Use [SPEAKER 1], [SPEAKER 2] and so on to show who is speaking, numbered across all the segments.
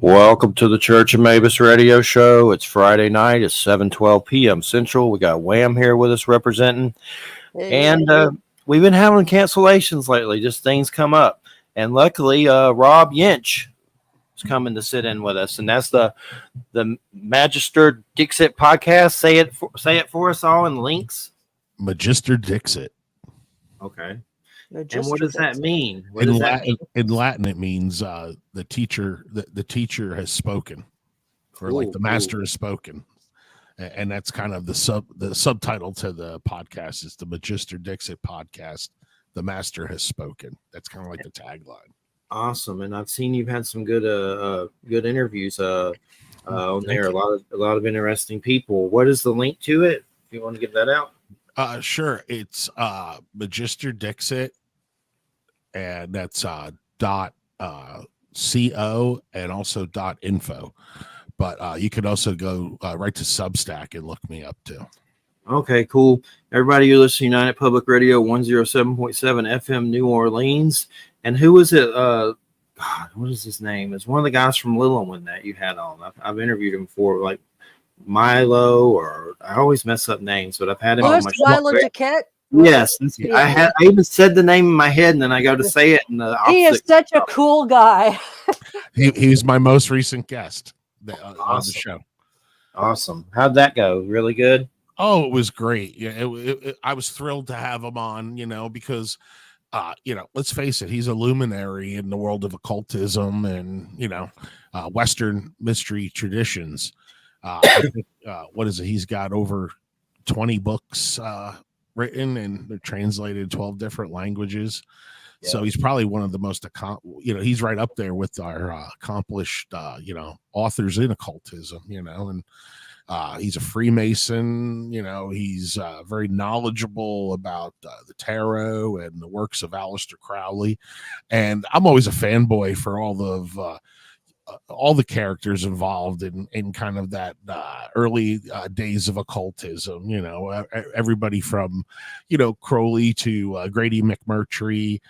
[SPEAKER 1] Welcome to the Church of Mabus radio show. It's Friday night. It's 7:12 p.m. Central. We got Wham here with us representing. And we've been having cancellations lately. Just things come up. And luckily, Rob Yench is coming to sit in with us. And that's the Magister Dixit podcast. Say it for us all in links.
[SPEAKER 2] Magister Dixit.
[SPEAKER 1] Okay. And what does that mean?
[SPEAKER 2] In Latin, it means the teacher. The teacher has spoken, or like the master has spoken, and that's kind of the subtitle to the podcast is the Magister Dixit podcast. The master has spoken. That's kind of like the tagline.
[SPEAKER 1] Awesome, and I've seen you've had some good interviews on there. A lot of interesting people. What is the link to it? If you want to give that out.
[SPEAKER 2] Sure. It's Magister Dixit, and that's .co and also .info. But you can also go right to Substack and look me up too.
[SPEAKER 1] Okay, cool. Everybody, you're listening to United Public Radio 107.7 FM New Orleans. And who is it? God, what is his name? It's one of the guys from Lillowin that you had on. I've interviewed him before, like Milo, or I always mess up names, but I've had him on my show.
[SPEAKER 3] Milo Jaquette?
[SPEAKER 1] Yes, I even said the name in my head, and then I go to say it. And
[SPEAKER 3] he is such a cool guy.
[SPEAKER 2] He's my most recent guest on the show.
[SPEAKER 1] Awesome. How'd that go? Really good?
[SPEAKER 2] Oh, it was great. Yeah, I was thrilled to have him on, because, let's face it, he's a luminary in the world of occultism and, Western mystery traditions. I think, what is it? He's got over 20 books written, and they're translated 12 different languages. Yeah. So he's probably one of the most, he's right up there with our accomplished, authors in occultism, and he's a Freemason. He's very knowledgeable about the tarot and the works of Aleister Crowley. And I'm always a fanboy for all the characters involved in kind of that early days of occultism, everybody from, Crowley to Grady McMurtry,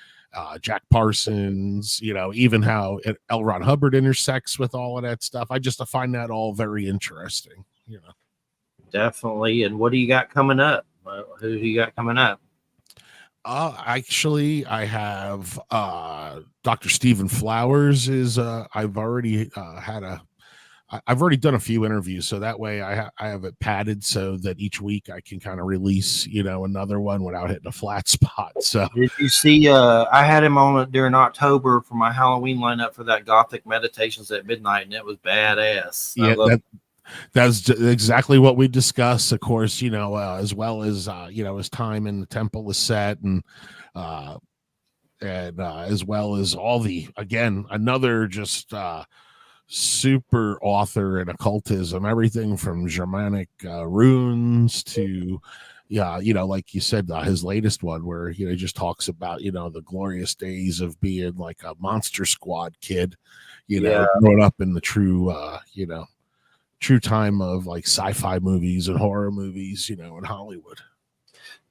[SPEAKER 2] Jack Parsons, even how L. Ron Hubbard intersects with all of that stuff. I find that all very interesting,
[SPEAKER 1] Definitely. And what do you got coming up? Who do you got coming up?
[SPEAKER 2] Actually, I have Dr. Stephen Flowers is I've already I've already done a few interviews, so that way I have it padded so that each week I can kind of release another one without hitting a flat spot. So
[SPEAKER 1] did you see I had him on during October for my Halloween lineup for that Gothic Meditations at Midnight, and it was badass.
[SPEAKER 2] Yeah, that's exactly what we discussed, of course, as well as as time in the temple is set, and as well as all the, again, another just super author in occultism, everything from Germanic runes to like you said, his latest one where he just talks about the glorious days of being like a Monster Squad kid, growing up in the true time of like sci-fi movies and horror movies, in Hollywood.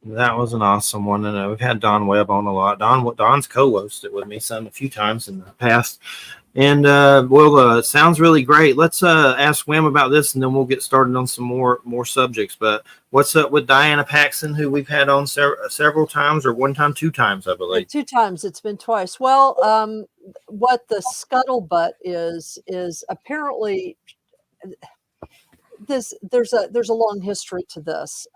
[SPEAKER 1] That was an awesome one, and we've had Don Webb on a lot. Don's co-hosted with me a few times in the past, and it sounds really great. Let's ask Wham about this, and then we'll get started on some more subjects. But what's up with Diana Paxson, who we've had on several times, or two times, I believe.
[SPEAKER 3] 2 times. It's been twice. Well, what the scuttlebutt is apparently. There's a long history to this.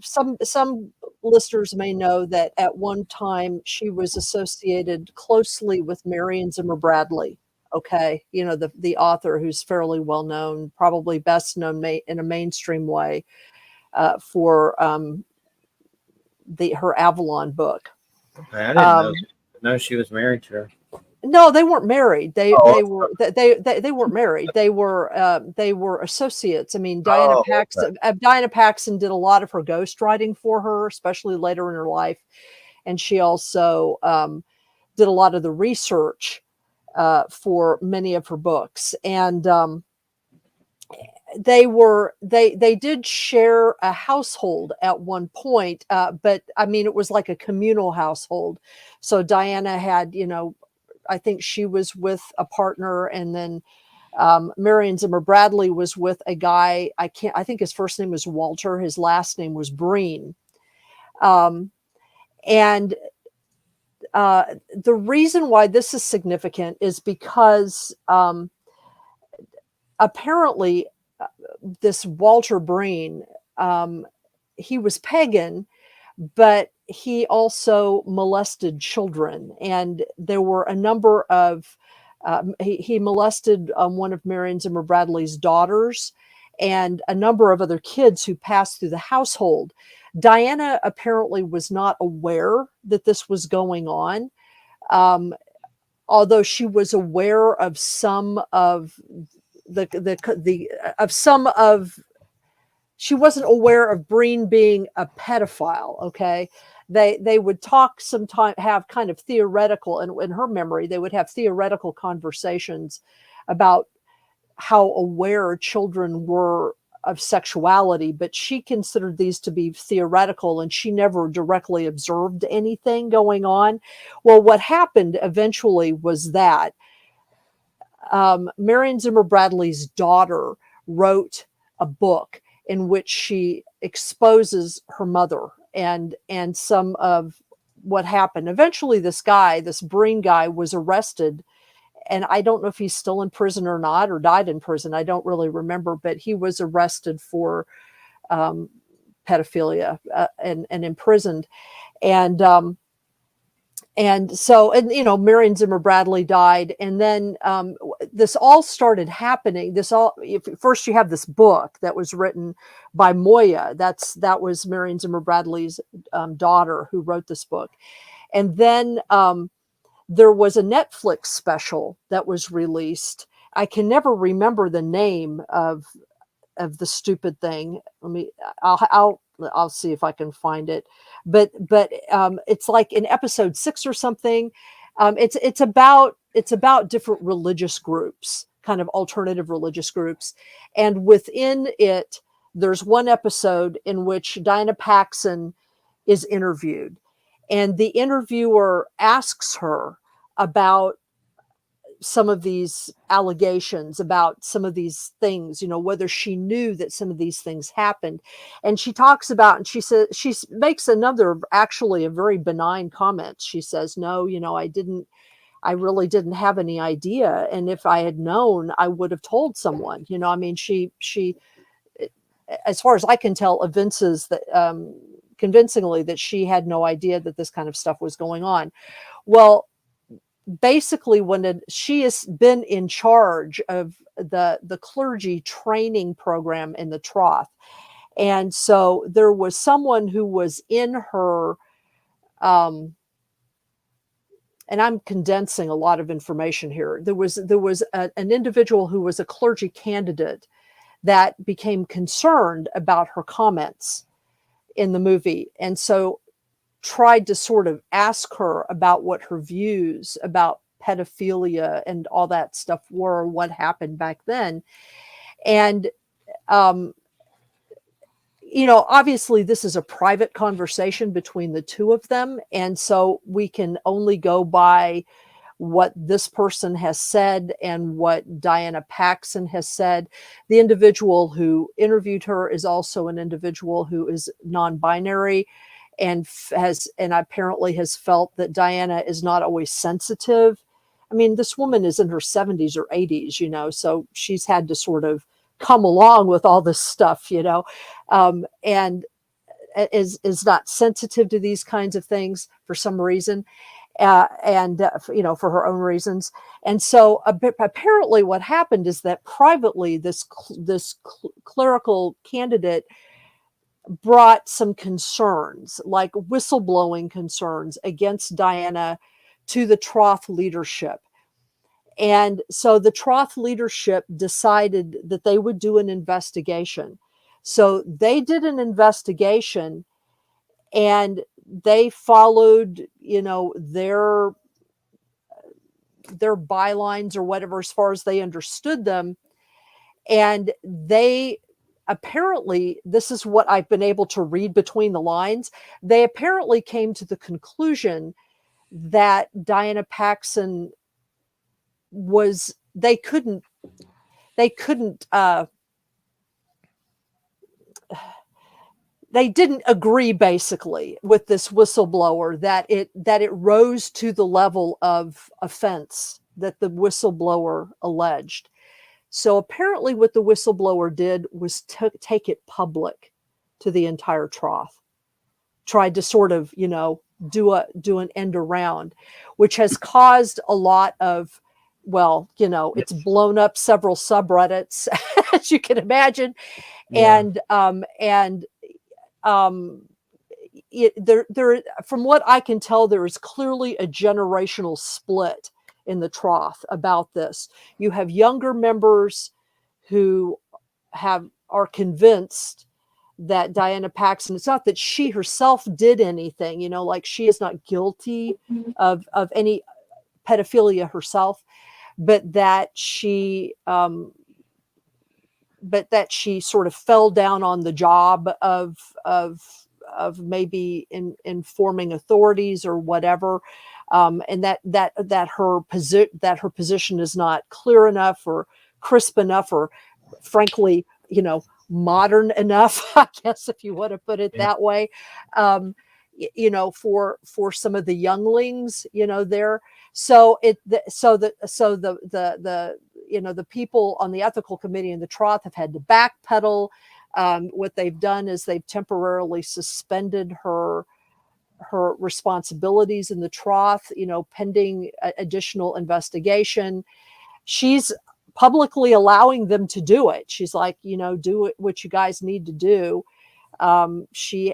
[SPEAKER 3] Some listeners may know that at one time she was associated closely with Marion Zimmer Bradley. Okay, the author who's fairly well known, probably best known in a mainstream way for her Avalon book.
[SPEAKER 1] Okay, I didn't know she was married to her.
[SPEAKER 3] No, they weren't married. They weren't married. They were associates. I mean, Diana Paxson did a lot of her ghostwriting for her, especially later in her life, and she also did a lot of the research for many of her books. And they did share a household at one point, but I mean, it was like a communal household. So Diana had I think she was with a partner, and then Marion Zimmer Bradley was with a guy. I think his first name was Walter. His last name was Breen. And the reason why this is significant is because apparently this Walter Breen, he was pagan, but he also molested children. And there were a number of, he molested one of Marion Zimmer Bradley's daughters and a number of other kids who passed through the household. Diana apparently was not aware that this was going on, although she was aware of some of she wasn't aware of Breen being a pedophile. Okay. They would talk sometimes, have kind of theoretical, and in her memory, they would have theoretical conversations about how aware children were of sexuality, but she considered these to be theoretical, and she never directly observed anything going on. Well, what happened eventually was that Marion Zimmer Bradley's daughter wrote a book in which she exposes her mother and some of what happened. Eventually, this Breen guy, was arrested, and I don't know if he's still in prison or not, or died in prison. I don't really remember, but he was arrested for pedophilia and imprisoned. And so, Marion Zimmer Bradley died. And then this all started happening. First you have this book that was written by Moya. That was Marion Zimmer Bradley's daughter who wrote this book. And then there was a Netflix special that was released. I can never remember the name of the stupid thing. I'll see if I can find it. But it's like in episode 6 or something. It's about different religious groups, kind of alternative religious groups. And within it, there's one episode in which Diana Paxson is interviewed. And the interviewer asks her about some of these allegations, about some of these things, whether she knew that some of these things happened. And she talks about, and she says, she makes actually a very benign comment. She says, no, I really didn't have any idea. And if I had known, I would have told someone. She, as far as I can tell, evinces that convincingly that she had no idea that this kind of stuff was going on. Well, basically, she has been in charge of the clergy training program in the Troth. And so there was someone who was in her, and I'm condensing a lot of information here. There was an individual who was a clergy candidate that became concerned about her comments in the movie. And so tried to sort of ask her about what her views about pedophilia and all that stuff were, what happened back then. And, obviously this is a private conversation between the two of them. And so we can only go by what this person has said and what Diana Paxson has said. The individual who interviewed her is also an individual who is non-binary, and apparently has felt that Diana is not always sensitive. I mean, this woman is in her 70s or 80s, so she's had to sort of come along with all this stuff, and is not sensitive to these kinds of things for some reason, for her own reasons. And so apparently what happened is that privately, this clerical candidate brought some concerns, like whistleblowing concerns, against Diana to the Troth leadership. And so the Troth leadership decided that they would do an investigation. So they did an investigation, and they followed, their bylines or whatever, as far as they understood them. And they apparently, this is what I've been able to read between the lines, they apparently came to the conclusion that Diana Paxson was they couldn't they didn't agree basically with this whistleblower that it rose to the level of offense that the whistleblower alleged. So apparently what the whistleblower did was take it public to the entire trough, tried to sort of, do an end around, which has caused a lot of, it's blown up several subreddits, as you can imagine. Yeah. There, from what I can tell, there is clearly a generational split in the trough about this. You have younger members who are convinced that Diana Paxson, it's not that she herself did anything, like she is not guilty of any pedophilia herself, but that she sort of fell down on the job of maybe informing authorities or whatever, and that her position is not clear enough or crisp enough or, frankly, modern enough, I guess, if you want to put it that way, for some of the younglings, there. So the people on the ethical committee in the trough have had to backpedal. What they've done is they've temporarily suspended her responsibilities in the trough, pending additional investigation. She's publicly allowing them to do it. She's like, do it, what you guys need to do. She's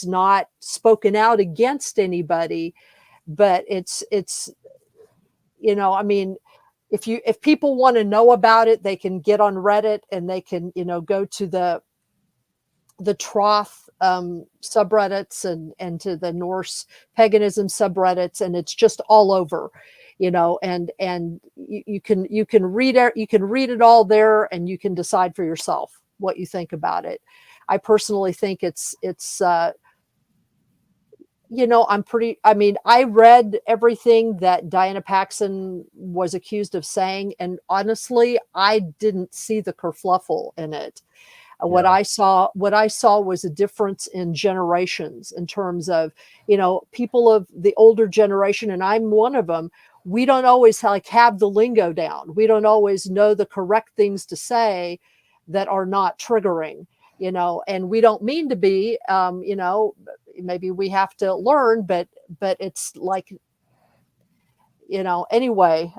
[SPEAKER 3] not spoken out against anybody, but it's I mean, if people want to know about it, they can get on Reddit and they can, go to the trough subreddits and to the Norse paganism subreddits, and it's just all over, and you can read it all there, and you can decide for yourself what you think about it. I personally think it's I read everything that Diana Paxson was accused of saying, and honestly, I didn't see the kerfluffle in it. What I saw was a difference in generations in terms of, people of the older generation, and I'm one of them. We don't always have the lingo down. We don't always know the correct things to say that are not triggering, and we don't mean to be, maybe we have to learn, but it's like, anyway,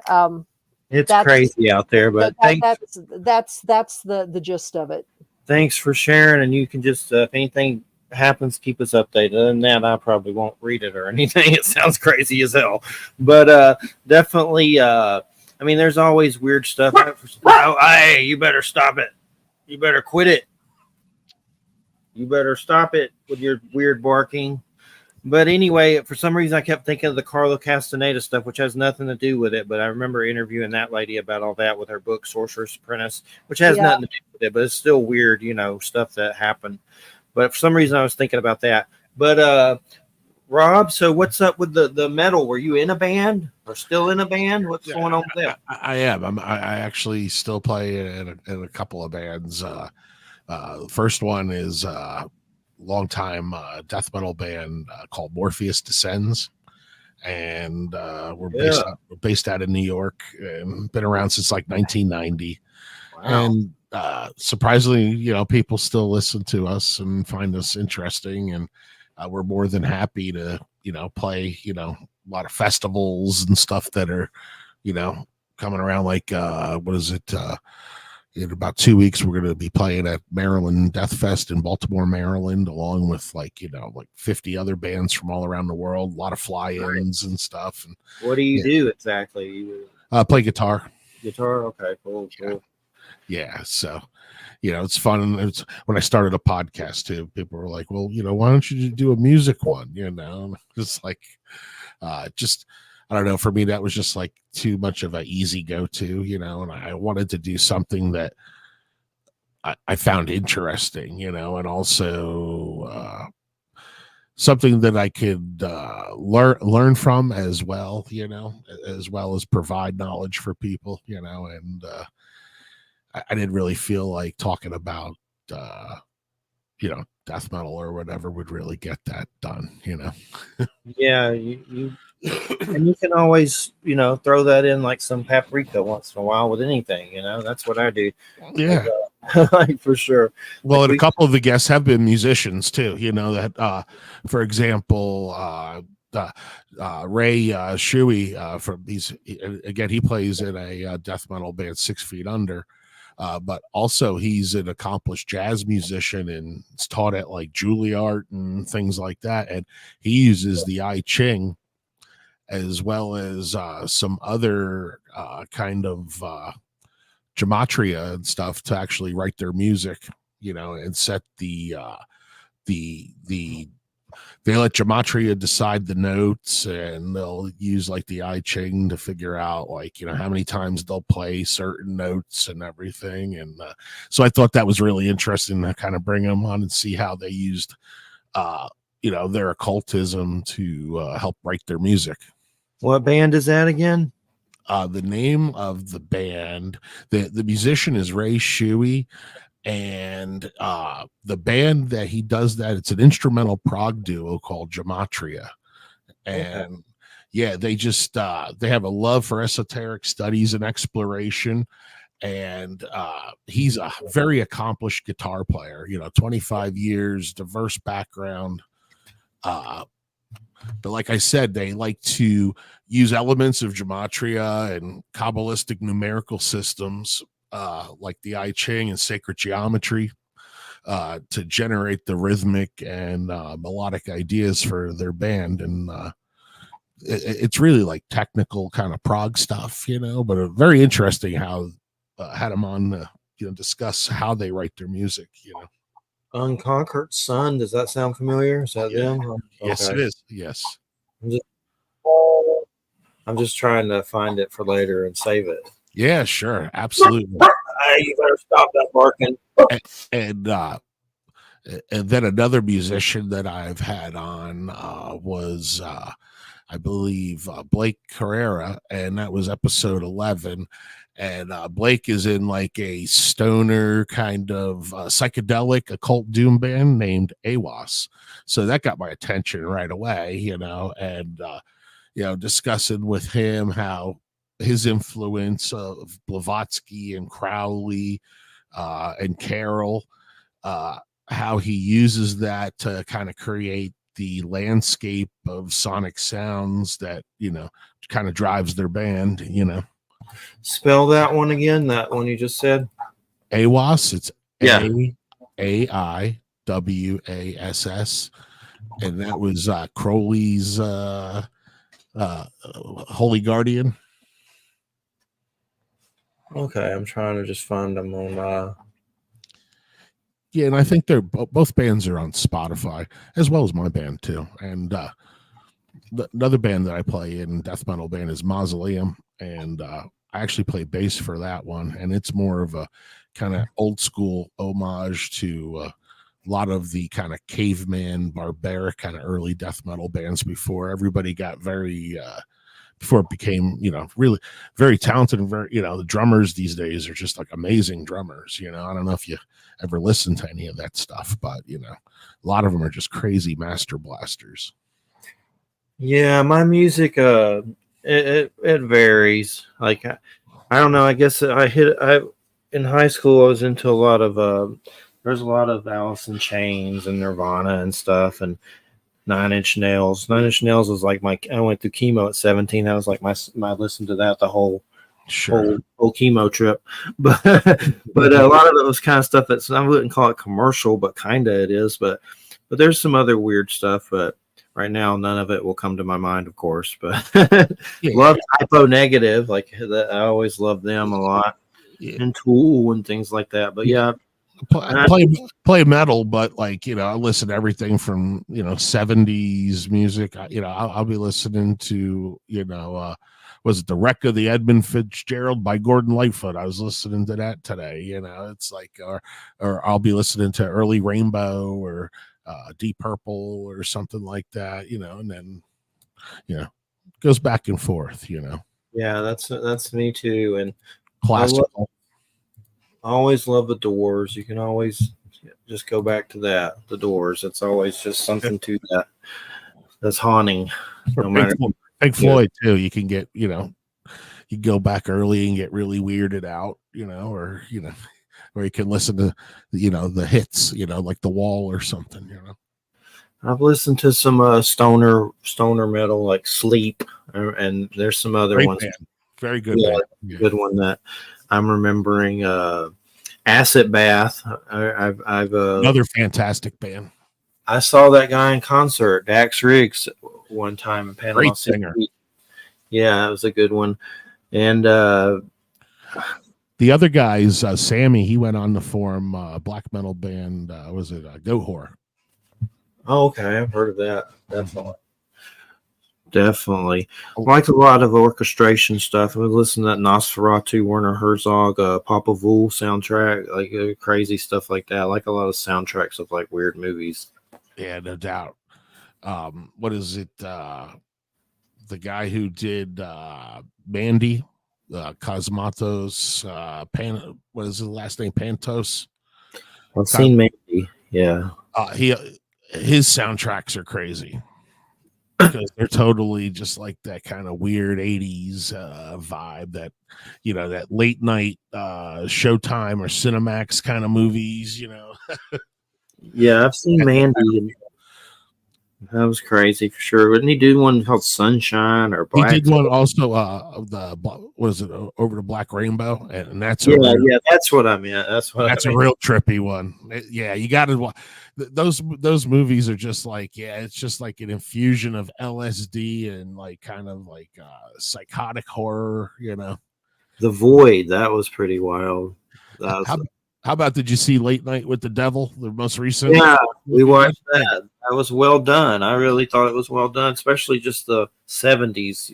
[SPEAKER 1] it's crazy out there, but
[SPEAKER 3] that's the gist of it.
[SPEAKER 1] Thanks for sharing. And you can just, if anything happens, keep us updated. Other than that, I probably won't read it or anything. It sounds crazy as hell, but definitely, there's always weird stuff. Hey, you better stop it. You better quit it. You better stop it with your weird barking. But anyway, for some reason, I kept thinking of the Carla Castaneda stuff, which has nothing to do with it. But I remember interviewing that lady about all that with her book, Sorcerer's Apprentice, which has nothing to do with it. But it's still weird, stuff that happened. But for some reason, I was thinking about that. But Rob, so what's up with the metal? Were you in a band or still in a band? What's going on with that?
[SPEAKER 2] I am. I actually still play in a couple of bands. The first one is longtime death metal band called Morpheus Descends, and we're based out of New York and been around since 1990. Wow. And surprisingly, people still listen to us and find us interesting, and we're more than happy to play a lot of festivals and stuff that are coming around. What is it? In about 2 weeks, we're going to be playing at Maryland Death Fest in Baltimore, Maryland, along with 50 other bands from all around the world. A lot of fly-ins and stuff. And
[SPEAKER 1] what do you do exactly?
[SPEAKER 2] Play guitar.
[SPEAKER 1] Guitar, okay, cool.
[SPEAKER 2] Yeah, so it's fun. It's when I started a podcast too. People were like, "Well, why don't you do a music one?" It's just. I don't know. For me, that was just too much of an easy go-to, and I wanted to do something that I found interesting, and also something that I could learn from as well, as well as provide knowledge for people, and I didn't really feel like talking about death metal or whatever would really get that done.
[SPEAKER 1] Yeah, you and you can always throw that in like some paprika once in a while with anything. That's what I do.
[SPEAKER 2] Yeah.
[SPEAKER 1] Like for sure.
[SPEAKER 2] Well,
[SPEAKER 1] Like
[SPEAKER 2] and a couple of the guests have been musicians too. That for example, Ray Shuey from he plays in a death metal band 6 Feet Under. But also he's an accomplished jazz musician and is taught at like Juilliard and things like that. And he uses the I Ching as well as some other kind of gematria and stuff to actually write their music, and set the they let gematria decide the notes, and they'll use like the I Ching to figure out like how many times they'll play certain notes and everything. And so I thought that was really interesting to kind of bring them on and see how they used their occultism to help write their music.
[SPEAKER 1] What band is that again?
[SPEAKER 2] The name of the band, the musician is Ray Shuey, and the band that he does that, it's an instrumental prog duo called Gematria. And yeah, they just they have a love for esoteric studies and exploration. And he's a very accomplished guitar player, 25 years, diverse background. But like I said, they like to use elements of gematria and Kabbalistic numerical systems, like the I Ching and sacred geometry, to generate the rhythmic and melodic ideas for their band. And it's really like technical kind of prog stuff, but very interesting how had them on to discuss how they write their music,
[SPEAKER 1] Unconquered Sun. Does that sound familiar? Is that them?
[SPEAKER 2] Yes, it is. Yes.
[SPEAKER 1] I'm just trying to find it for later and save it.
[SPEAKER 2] Yeah, sure. Absolutely.
[SPEAKER 1] You better stop that barking.
[SPEAKER 2] And then another musician that I've had on was, I believe, Blake Carrera, and that was episode 11. And Blake is in like a stoner kind of psychedelic occult doom band named AWAS. So that got my attention right away, and, discussing with him how his influence of Blavatsky and Crowley and Carroll, how he uses that to kind of create the landscape of sonic sounds that, kind of drives their band,
[SPEAKER 1] Spell that one again, that one you just said.
[SPEAKER 2] AWAS, it's AIWASS, and that was Crowley's Holy Guardian.
[SPEAKER 1] Okay, I'm trying to just find them on
[SPEAKER 2] yeah, and I think they're both bands are on Spotify as well as my band too. And another band that I play in, death metal band, is Mausoleum, and I actually play bass for that one, and it's more of a kind of old school homage to a lot of the kind of caveman, barbaric kind of early death metal bands before everybody got very before it became, really very talented and very, the drummers these days are just like amazing drummers. I don't know if you ever listen to any of that stuff, but a lot of them are just crazy master blasters.
[SPEAKER 1] Yeah, my music it varies. Like I don't know, I guess I in high school I was into a lot of there's a lot of Alice in Chains and Nirvana and stuff, and Nine Inch Nails. Nine Inch Nails was like I went through chemo at 17. That was like my listened to that the whole whole chemo trip. But a lot of those kind of stuff that's, I wouldn't call it commercial, but kind of it is. But there's some other weird stuff. But right now, none of it will come to my mind, of course. But love Typo Negative. Like that, I always loved them a lot. Yeah. And Tool and things like that. But yeah.
[SPEAKER 2] Play metal, but like, I listen to everything from 70s music. I'll be listening to was it The Wreck of the Edmund Fitzgerald by Gordon Lightfoot? I was listening to that today. It's like, or I'll be listening to Early Rainbow or Deep Purple or something like that, and then goes back and forth,
[SPEAKER 1] Yeah, that's me too. And
[SPEAKER 2] classical.
[SPEAKER 1] I always love the Doors. You can always just go back to that. The Doors. It's always just something to that's haunting. No matter.
[SPEAKER 2] Pink Floyd too. You can get, you go back early and get really weirded out, or you can listen to, the hits, like The Wall or something,
[SPEAKER 1] I've listened to some stoner metal like Sleep, and there's some other ones.
[SPEAKER 2] Band. Very good band. Yeah.
[SPEAKER 1] Good one that I'm remembering. Acid Bath. I've
[SPEAKER 2] another fantastic band.
[SPEAKER 1] I saw that guy in concert, Dax Riggs, one time in Panama
[SPEAKER 2] Great
[SPEAKER 1] City.
[SPEAKER 2] singer.
[SPEAKER 1] Yeah, that was a good one. And
[SPEAKER 2] the other guys, Sammy, he went on to form a black metal band. Was it Goat Whore?
[SPEAKER 1] Oh, okay, I've heard of that. Definitely. I liked a lot of orchestration stuff. I would listen to that Nosferatu, Werner Herzog, Papa Vool soundtrack, like crazy stuff like that. I like a lot of soundtracks of like weird movies.
[SPEAKER 2] Yeah, no doubt. What is it? The guy who did Mandy, Cosmatos, what is his last name? Pantos.
[SPEAKER 1] I've seen Mandy. Yeah.
[SPEAKER 2] His soundtracks are crazy. Because they're totally just like that kind of weird 80s vibe that, that late night Showtime or Cinemax kind of movies,
[SPEAKER 1] Yeah, I've seen Mandy. And that was crazy for sure. Wouldn't he do one called Sunshine or Black?
[SPEAKER 2] He did one also, what is it, Over the Black Rainbow? And that's
[SPEAKER 1] yeah, that's what I meant. That's
[SPEAKER 2] a real trippy one. Yeah, you got to those movies are just like, it's just like an infusion of LSD and like kind of like psychotic horror,
[SPEAKER 1] The Void, that was pretty wild.
[SPEAKER 2] How about, did you see Late Night with the Devil, the most recent?
[SPEAKER 1] Yeah, we watched that. That was well done. I really thought it was well done, especially just the 70s.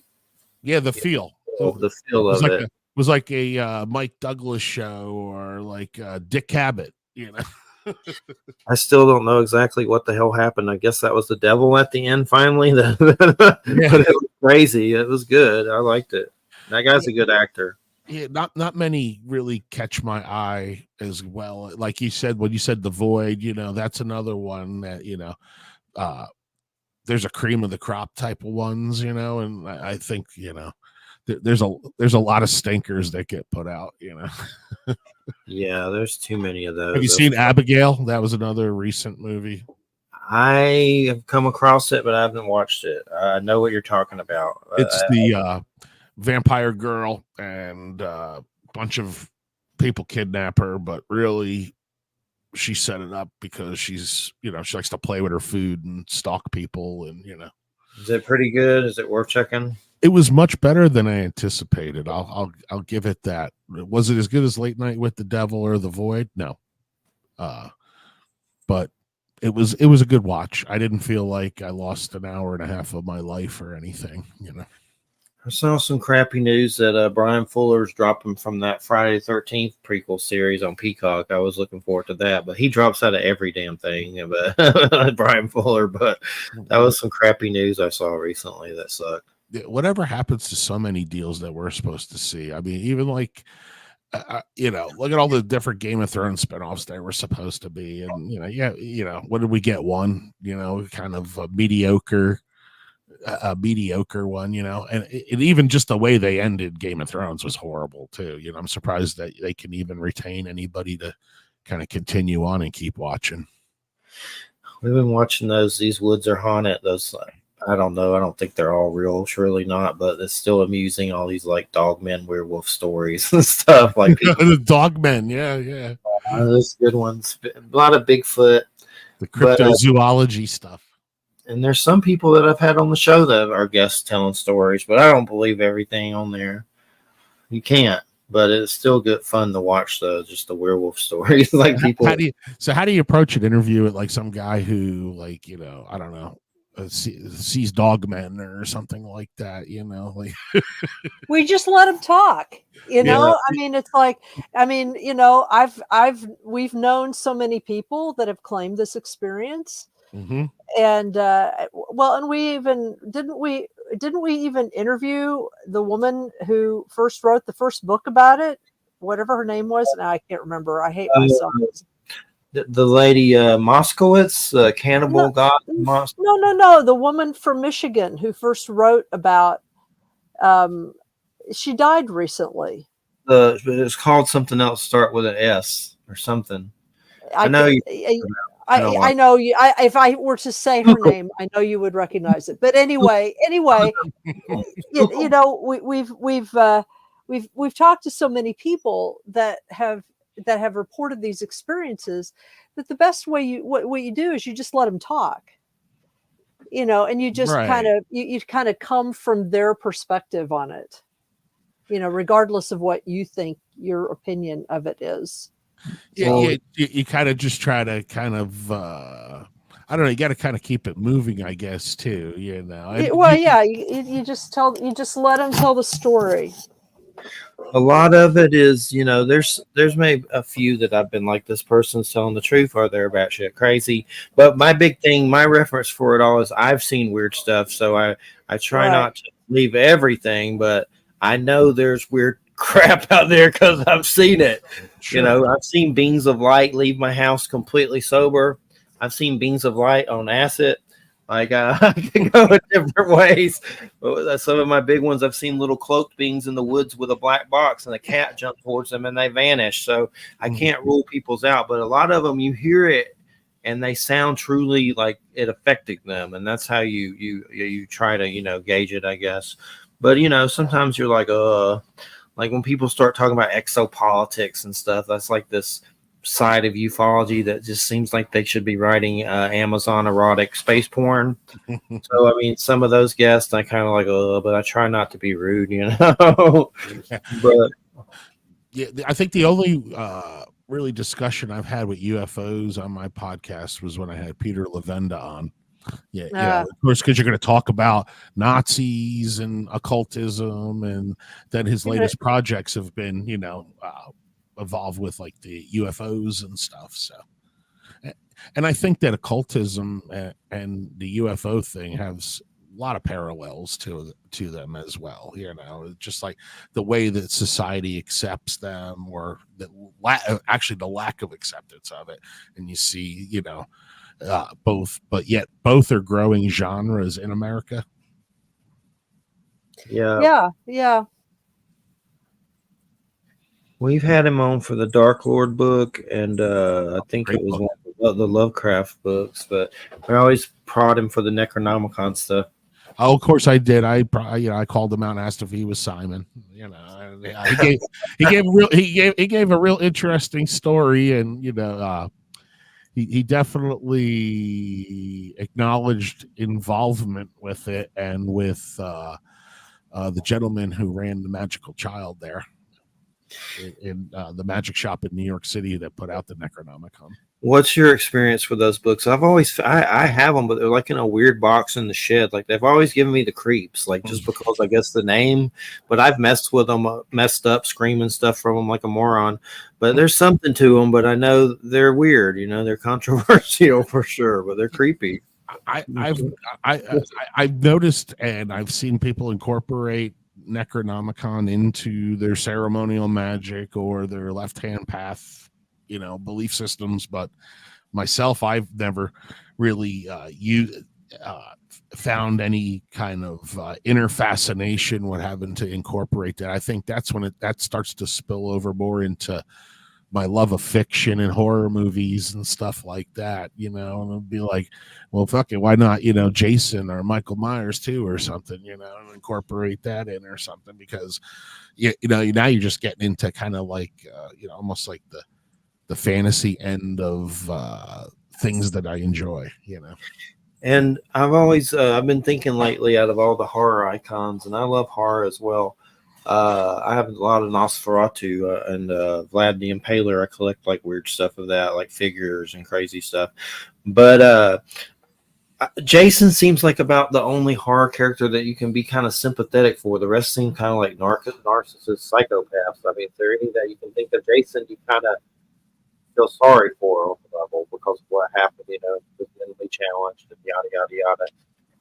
[SPEAKER 2] Yeah, the feel.
[SPEAKER 1] The feel of it.
[SPEAKER 2] It was like a Mike Douglas show or like Dick Cabot,
[SPEAKER 1] I still don't know exactly what the hell happened. I guess that was the devil at the end finally. But it was crazy. It was good. I liked it. That guy's a good actor.
[SPEAKER 2] Yeah, not many really catch my eye as well. Like you said, when you said The Void, that's another one that, there's a cream of the crop type of ones, and I think, there's a lot of stinkers that get put out,
[SPEAKER 1] Yeah, there's too many of those.
[SPEAKER 2] Have you seen Abigail? That was another recent movie.
[SPEAKER 1] I have come across it, but I haven't watched it. I know what you're talking about.
[SPEAKER 2] It's the vampire girl and a bunch of people kidnap her, but really she set it up because she's, she likes to play with her food and stalk people, and
[SPEAKER 1] Is it pretty good? Is it worth checking?
[SPEAKER 2] It was much better than I anticipated. I'll give it that. Was it as good as Late Night with the Devil or The Void? No. But it was a good watch. I didn't feel like I lost an hour and a half of my life or anything,
[SPEAKER 1] I saw some crappy news that Brian Fuller's dropping from that Friday the 13th prequel series on Peacock. I was looking forward to that, but he drops out of every damn thing. But Brian Fuller, but that was some crappy news I saw recently that sucked.
[SPEAKER 2] Whatever happens to so many deals that we're supposed to see. I mean, even like, look at all the different Game of Thrones spinoffs that were supposed to be. And, what did we get? One, kind of a mediocre one, and even just the way they ended Game of Thrones was horrible too. I'm surprised that they can even retain anybody to kind of continue on and keep watching.
[SPEAKER 1] We've been watching These Woods Are Haunted. Those, I don't know. I don't think they're all real. Surely not. But it's still amusing. All these like dogmen, werewolf stories and stuff like
[SPEAKER 2] the dogmen. Yeah.
[SPEAKER 1] Those good ones. A lot of Bigfoot.
[SPEAKER 2] The cryptozoology stuff.
[SPEAKER 1] And there's some people that I've had on the show that are guests telling stories, but I don't believe everything on there. You can't. But it's still good fun to watch just the werewolf stories. Like people.
[SPEAKER 2] How do you approach an interview with like some guy who like, I don't know, sees dogmen or something like that, like
[SPEAKER 3] we just let him talk, I mean, it's like, we've known so many people that have claimed this experience.
[SPEAKER 2] Mm-hmm.
[SPEAKER 3] And well, and we even didn't we even interview the woman who first wrote the first book about it, whatever her name was. Now I can't remember. I hate myself.
[SPEAKER 1] The lady Moskowitz, Cannibal God Monster.
[SPEAKER 3] No. The woman from Michigan who first wrote about. She died recently.
[SPEAKER 1] It's called something else. Start with an S or something. I know you.
[SPEAKER 3] I know you. If I were to say her name, I know you would recognize it. But anyway, you know, we've talked to so many people that have reported these experiences, that the best way what you do is you just let them talk, you know, and you just kind of you kind of come from their perspective on it, you know, regardless of what you think your opinion of it is.
[SPEAKER 2] Yeah, you kind of just try to kind of I don't know, you got to kind of keep it moving, I guess, too, you know.
[SPEAKER 3] You just let them tell the story.
[SPEAKER 1] A lot of it is, you know, there's maybe a few that I've been like, this person's telling the truth, or they're batshit crazy. But my big thing, my reference for it all is I've seen weird stuff, so I try not to leave everything, but I know there's weird crap out there because I've seen it. Sure. You know, I've seen beams of light leave my house completely sober. I've seen beams of light on acid. Like I can go in different ways. But some of my big ones, I've seen little cloaked beings in the woods with a black box, and a cat jumped towards them and they vanished. So I can't rule people's out, but a lot of them, you hear it and they sound truly like it affected them, and that's how you try to, you know, gauge it, I guess. But you know, sometimes you're like when people start talking about exopolitics and stuff, that's like this side of ufology that just seems like they should be writing Amazon erotic space porn. So I mean, some of those guests I kind of like, but I try not to be rude, you know. But
[SPEAKER 2] yeah, I think the only really discussion I've had with UFOs on my podcast was when I had Peter Levenda on. Yeah, you know, of course, because you're going to talk about Nazis and occultism, and then his latest projects have been, you know, evolved with like the UFOs and stuff. So, and I think that occultism and the UFO thing has a lot of parallels to them as well. You know, just like the way that society accepts them, or actually the lack of acceptance of it. And you see, you know, both, but yet both are growing genres in America.
[SPEAKER 1] Yeah. We've had him on for the Dark Lord book, and I think it was one of the Lovecraft books, but I always prod him for the Necronomicon stuff.
[SPEAKER 2] Oh, of course I did. I called him out and asked if he was Simon. You know, he gave a real interesting story, and you know, he definitely acknowledged involvement with it, and with the gentleman who ran the Magical Child there in the magic shop in New York City that put out the Necronomicon.
[SPEAKER 1] What's your experience with those books? I have them, but they're like in a weird box in the shed. Like they've always given me the creeps, like just because I guess the name, but I've messed with them, messed up, screaming stuff from them like a moron. But there's something to them, but I know they're weird, you know, they're controversial for sure, but they're creepy.
[SPEAKER 2] I've noticed, and I've seen people incorporate Necronomicon into their ceremonial magic or their left-hand path, you know, belief systems. But myself, I've never really found any kind of inner fascination with having to incorporate that. I think that's when that starts to spill over more into my love of fiction and horror movies and stuff like that, you know, and it'll be like, well, fuck it, why not, you know, Jason or Michael Myers too, or something, you know, and incorporate that in or something, because you know, now you're just getting into kind of like, you know, almost like the fantasy end of things that I enjoy, you know.
[SPEAKER 1] And I've been thinking lately, out of all the horror icons, and I love horror as well, I have a lot of Nosferatu and Vlad the Impaler. I collect like weird stuff of that, like figures and crazy stuff. But Jason seems like about the only horror character that you can be kind of sympathetic for. The rest seem kind of like narcissist psychopaths. I mean, is there any that you can think of? Jason, you kind of feel sorry for on the level because of what happened. Was mentally challenged and yada yada yada.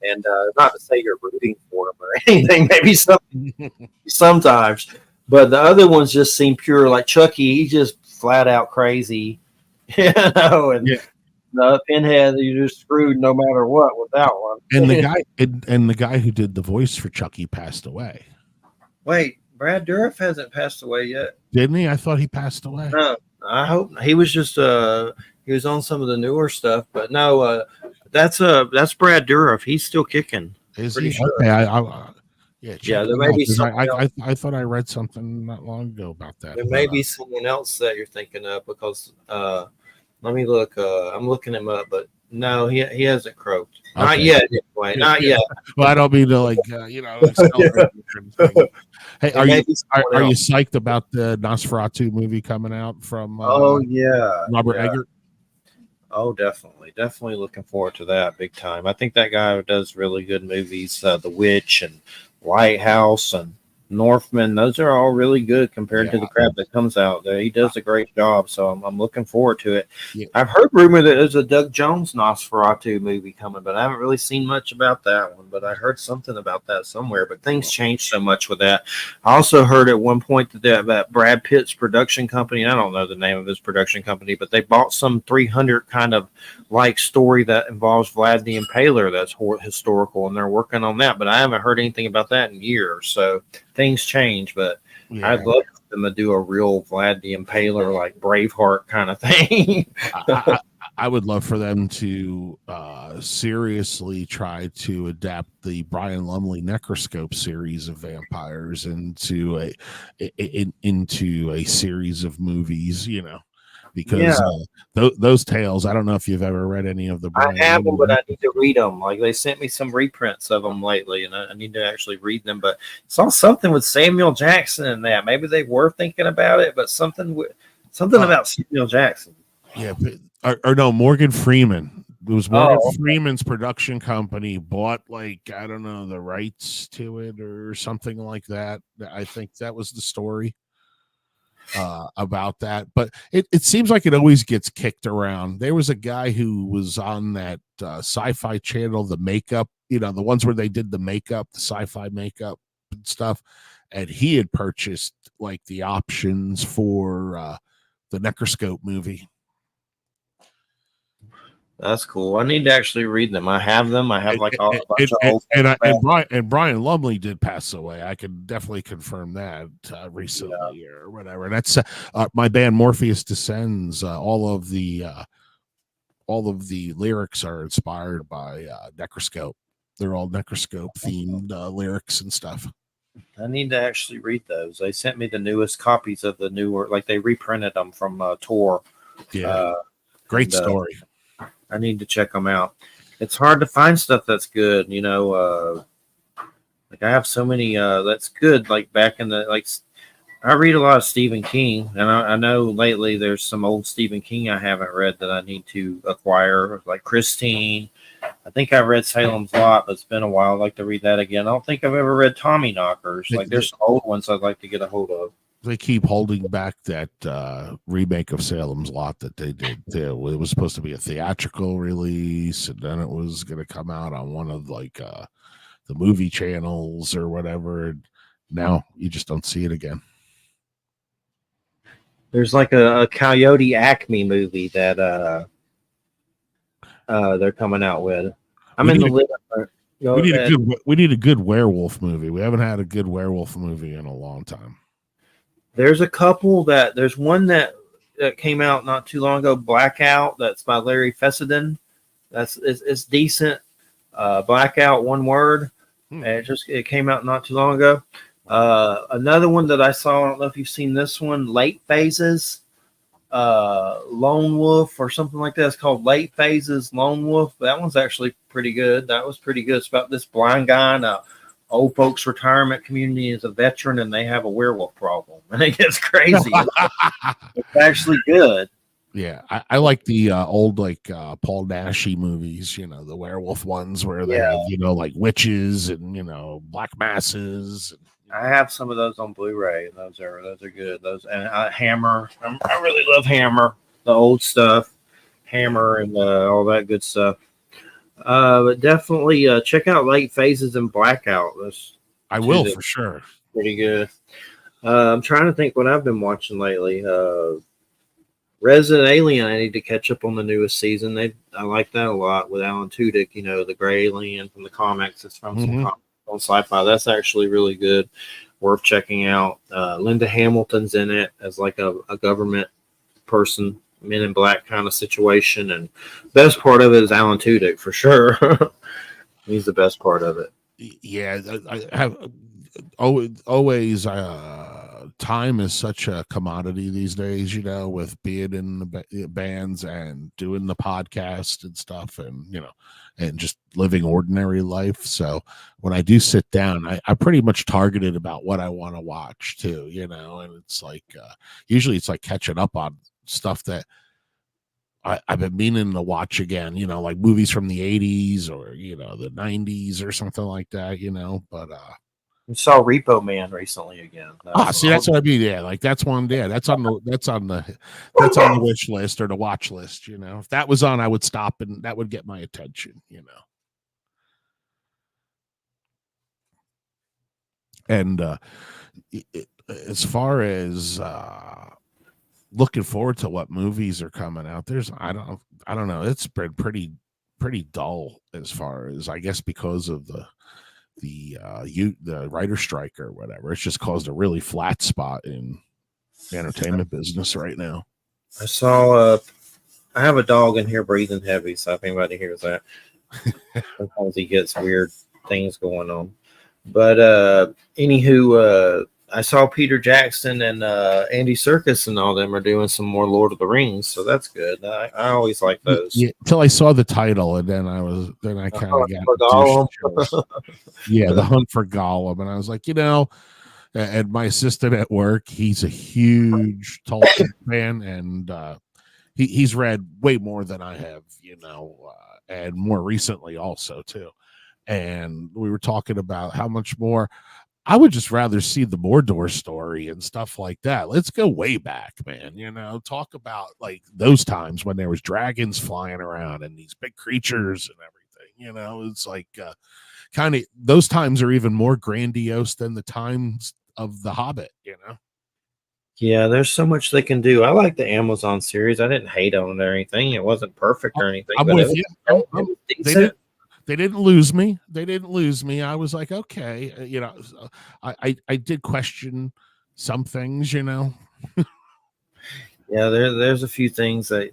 [SPEAKER 1] And not to say you're rooting for him or anything, maybe sometimes, but the other ones just seem pure. Like Chucky, he's just flat out crazy, And the Pinhead, you just screwed no matter what with that one.
[SPEAKER 2] And the guy who did the voice for Chucky passed away.
[SPEAKER 1] Wait, Brad Dourif hasn't passed away yet,
[SPEAKER 2] didn't he? I thought he passed away.
[SPEAKER 1] No, I hope he was just he was on some of the newer stuff, but no, that's Brad Dourif. He's still kicking.
[SPEAKER 2] Is
[SPEAKER 1] pretty
[SPEAKER 2] he?
[SPEAKER 1] sure.
[SPEAKER 2] Okay,
[SPEAKER 1] yeah. There may be something else.
[SPEAKER 2] I thought I read something not long ago about that.
[SPEAKER 1] There may be someone else that you're thinking of because let me look. I'm looking him up, but no, he hasn't croaked. Okay. Not yet. Anyway, not yet.
[SPEAKER 2] Well, I don't mean to Hey, are you psyched about the Nosferatu movie coming out from? Robert Eggert.
[SPEAKER 1] Oh, definitely looking forward to that big time. I think that guy does really good movies. The Witch and Lighthouse and Northman, those are all really good compared to the crap that comes out there. He does a great job, so I'm looking forward to it. Yeah. I've heard rumor that there's a Doug Jones Nosferatu movie coming, but I haven't really seen much about that one. But I heard something about that somewhere. But things changed so much with that. I also heard at one point that Brad Pitt's production company, I don't know the name of his production company, but they bought some 300 kind of like story that involves Vlad the Impaler that's historical, and they're working on that. But I haven't heard anything about that in years. So things change, but I'd love them to do a real Vlad the Impaler, like Braveheart kind of thing.
[SPEAKER 2] I would love for them to seriously try to adapt the Brian Lumley Necroscope series of vampires into a series of movies, because those tales, I don't know if you've ever read any of the Brian
[SPEAKER 1] I have them, but I need to read them. Like they sent me some reprints of them lately, and I need to actually read them. But saw something with Samuel Jackson in that. Maybe they were thinking about it, but something about Samuel Jackson.
[SPEAKER 2] Yeah, or no, Morgan Freeman. It was Morgan Freeman's production company bought, like, I don't know, the rights to it or something like that. I think that was the story about that, but it seems like it always gets kicked around. There was a guy who was on that sci-fi channel, the makeup, the ones where they did the makeup, the sci-fi makeup and stuff, and he had purchased like the options for the Necroscope movie.
[SPEAKER 1] That's cool. I need to actually read them. I have them. I have like all a bunch of old
[SPEAKER 2] and Brian Lumley did pass away. I can definitely confirm that recently or whatever. That's my band Morpheus Descends. All of the lyrics are inspired by Necroscope. They're all Necroscope themed lyrics and stuff.
[SPEAKER 1] I need to actually read those. They sent me the newest copies of the newer, like they reprinted them from Tor.
[SPEAKER 2] Yeah, great story.
[SPEAKER 1] I need to check them out. It's hard to find stuff that's good, like I have so many that's good. Like back in the I read a lot of Stephen King, and I know lately there's some old Stephen King I haven't read that I need to acquire, like Christine. I think I read Salem's Lot, but it's been a while. I'd like to read that again. I don't think I've ever read Tommy Knockers. Like there's some old ones I'd like to get a hold of.
[SPEAKER 2] They keep holding back that remake of Salem's Lot that they did too. It was supposed to be a theatrical release, and then it was going to come out on one of the movie channels or whatever. And now you just don't see it again.
[SPEAKER 1] There's like a Coyote Acme movie that they're coming out with. We
[SPEAKER 2] need a good werewolf movie. We haven't had a good werewolf movie in a long time.
[SPEAKER 1] There's a couple there's one that came out not too long ago, Blackout. That's by Larry Fessenden. It's decent. Blackout, one word. It came out not too long ago. Another one that I saw, I don't know if you've seen this one, Late Phases, Lone Wolf or something like that. It's called Late Phases, Lone Wolf. That one's actually pretty good. That was pretty good. It's about this blind guy in a old folks retirement community as a veteran, and they have a werewolf problem, and it gets crazy. It's actually good.
[SPEAKER 2] Yeah, I like the old Paul Naschy movies, the werewolf ones where they have, like witches and black masses.
[SPEAKER 1] I have some of those on Blu-ray. Those are good. Those and Hammer. I really love Hammer. old stuff, Hammer and all that good stuff. But definitely check out Late Phases and Blackout.
[SPEAKER 2] I will for sure.
[SPEAKER 1] Pretty good. I'm trying to think what I've been watching lately. Resident Alien, I need to catch up on the newest season. I like that a lot with Alan Tudyk, the gray alien from the comics. It's from some comics on Sci-Fi. That's actually really good, worth checking out. Linda Hamilton's in it as like a government person, Men in Black kind of situation. And best part of it is Alan Tudyk for sure. He's the best part of it.
[SPEAKER 2] Yeah, I have always time is such a commodity these days, with being in the bands and doing the podcast and stuff, and and just living ordinary life. So when I do sit down, I pretty much targeted about what I want to watch too, and it's like usually it's like catching up on stuff that I've been meaning to watch again, like movies from the 80s or the 90s or something like that, but
[SPEAKER 1] we saw Repo Man recently again.
[SPEAKER 2] See, that's what I mean. Yeah, like that's one. Yeah, that's on the wish list or the watch list. If that was on, I would stop and that would get my attention. And as far as looking forward to what movies are coming out, I don't know. It's been pretty dull as far as, I guess, because of the writer strike or whatever. It's just caused a really flat spot in the entertainment business right now.
[SPEAKER 1] I saw I have a dog in here breathing heavy, so if anybody hears that, sometimes he gets weird things going on. But anywho, I saw Peter Jackson and Andy Serkis and all them are doing some more Lord of the Rings, so that's good. I always like those.
[SPEAKER 2] Yeah, until I saw the title, and then I kind of got the Hunt for Gollum, and I was like, and my assistant at work, he's a huge Tolkien fan, and he's read way more than I have, and more recently also too. And we were talking about how much more I would just rather see the Mordor story and stuff like that. Let's go way back, man. Talk about like those times when there was dragons flying around and these big creatures and everything. It's like kind of those times are even more grandiose than the times of The Hobbit.
[SPEAKER 1] Yeah, there's so much they can do. I like the Amazon series. I didn't hate on it or anything. It wasn't perfect or anything.
[SPEAKER 2] I'm with you. They didn't lose me. I was like, okay, I did question some things, Yeah,
[SPEAKER 1] there's a few things that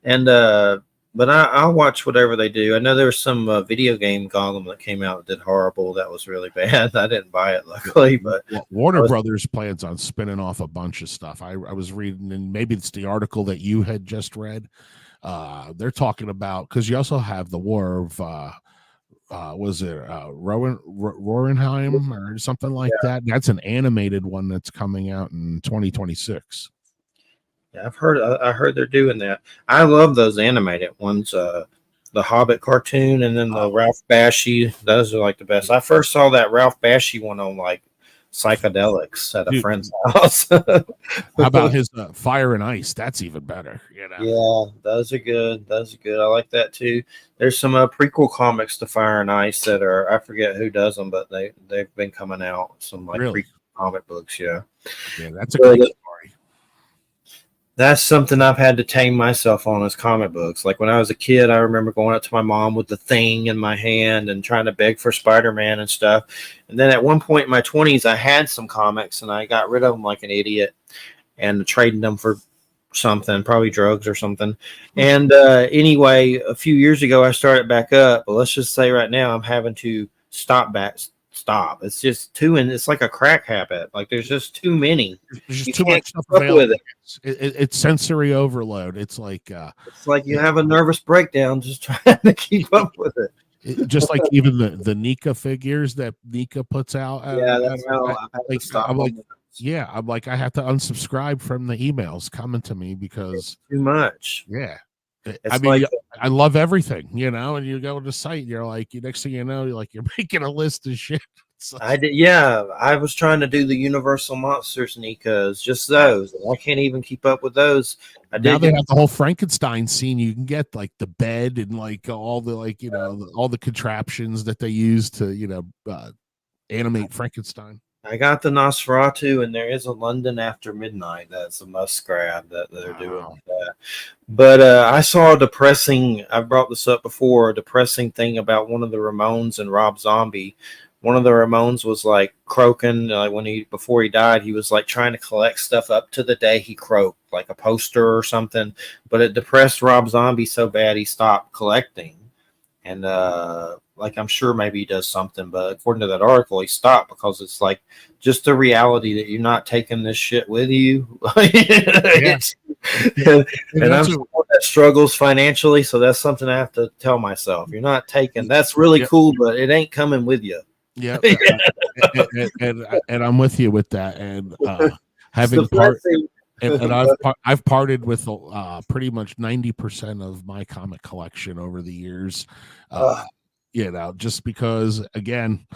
[SPEAKER 1] and but I'll watch whatever they do. I know there was some video game Gollum that came out that did horrible. That was really bad. I didn't buy it, luckily. But
[SPEAKER 2] Warner Brothers plans on spinning off a bunch of stuff. I was reading, and maybe it's the article that you had just read. They're talking about, because you also have the War of was it Rorenheim or something like that. That's an animated one that's coming out in 2026.
[SPEAKER 1] Yeah, I heard they're doing that. I love those animated ones. The Hobbit cartoon and then the Ralph Bakshi. Those are like the best. I first saw that Ralph Bakshi one on like psychedelics at a friend's house.
[SPEAKER 2] How about his Fire and Ice? That's even better.
[SPEAKER 1] Yeah, those are good. I like that too. There's some prequel comics to Fire and Ice that are, I forget who does them, but they've been coming out. Some like prequel comic books. Yeah,
[SPEAKER 2] that's a great story.
[SPEAKER 1] That's something I've had to tame myself on, is comic books. Like when I was a kid, I remember going up to my mom with the Thing in my hand and trying to beg for Spider-Man and stuff. And then at one point in my 20s, I had some comics and I got rid of them like an idiot and trading them for something, probably drugs or something. And anyway, a few years ago, I started back up. But let's just say right now, I'm having to stop. It's just it's like a crack habit. Like there's just too many.
[SPEAKER 2] There's just too much stuff available. It's sensory overload. It's like
[SPEAKER 1] you have a nervous breakdown just trying to keep up with it.
[SPEAKER 2] Just like even the Nika figures that Nika puts out.
[SPEAKER 1] That's how I have to stop.
[SPEAKER 2] I'm like I have to unsubscribe from the emails coming to me because
[SPEAKER 1] it's too much.
[SPEAKER 2] Yeah. I mean, I love everything, and you go to the site, you're like, next thing you know, you're making a list of shit.
[SPEAKER 1] I did. Yeah, I was trying to do the Universal Monsters, Nikas, just those. I can't even keep up with those.
[SPEAKER 2] Now they have the whole Frankenstein scene. You can get like the bed and like all the all the contraptions that they use to animate Frankenstein.
[SPEAKER 1] I got the Nosferatu, and there is a London After Midnight that's a must grab that they're doing like that. But I saw a depressing. I brought this up before. A depressing thing about one of the Ramones and Rob Zombie. One of the Ramones was like croaking before he died. He was like trying to collect stuff up to the day he croaked, like a poster or something. But it depressed Rob Zombie so bad he stopped collecting. And I'm sure maybe he does something, but according to that article, he stopped because it's like just the reality that you're not taking this shit with you. And I'm someone that struggles financially, so that's something I have to tell myself. You're not taking. That's really cool, but it ain't coming with you.
[SPEAKER 2] Yeah, and I'm with you with that. And having I've parted with pretty much 90% of my comic collection over the years. Just because, again,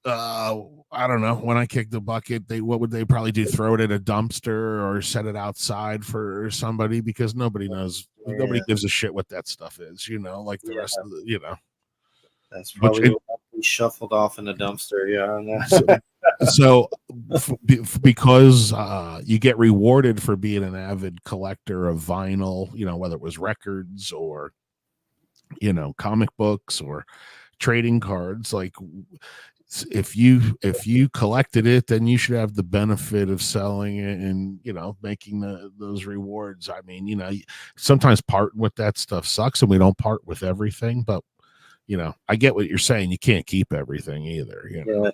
[SPEAKER 2] I don't know, when I kick the bucket, what would they probably do? Throw it in a dumpster or set it outside for somebody, because nobody knows. Nobody gives a shit what that stuff is, like the rest of the,
[SPEAKER 1] That's probably what we shuffled off in the dumpster.
[SPEAKER 2] So because you get rewarded for being an avid collector of vinyl, whether it was records or comic books or trading cards, like if you collected it, then you should have the benefit of selling it and making those rewards. I mean, sometimes parting with that stuff sucks, and we don't part with everything, but I get what you're saying. You can't keep everything either.
[SPEAKER 1] Yeah.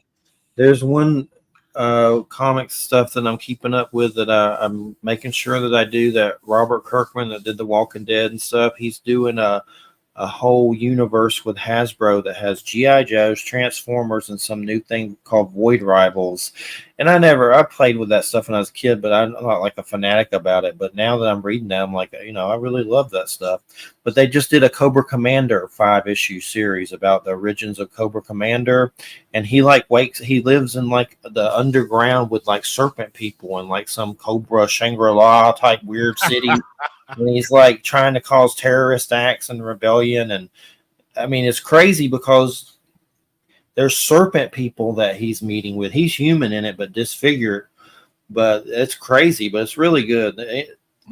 [SPEAKER 1] There's one comic stuff that I'm keeping up with that I'm making sure that I do, that Robert Kirkman that did the Walking Dead and stuff. He's doing a whole universe with Hasbro that has G.I. Joes, Transformers, and some new thing called Void Rivals. And I played with that stuff when I was a kid, but I'm not like a fanatic about it. But now that I'm reading that, I'm like, I really love that stuff. But they just did a Cobra Commander 5-issue series about the origins of Cobra Commander. And he lives in like the underground with like serpent people and like some Cobra Shangri-La type weird city. And he's like trying to cause terrorist acts and rebellion. And I mean, it's crazy because there's serpent people that he's meeting with. He's human in it, but disfigured. But it's crazy, but it's really good.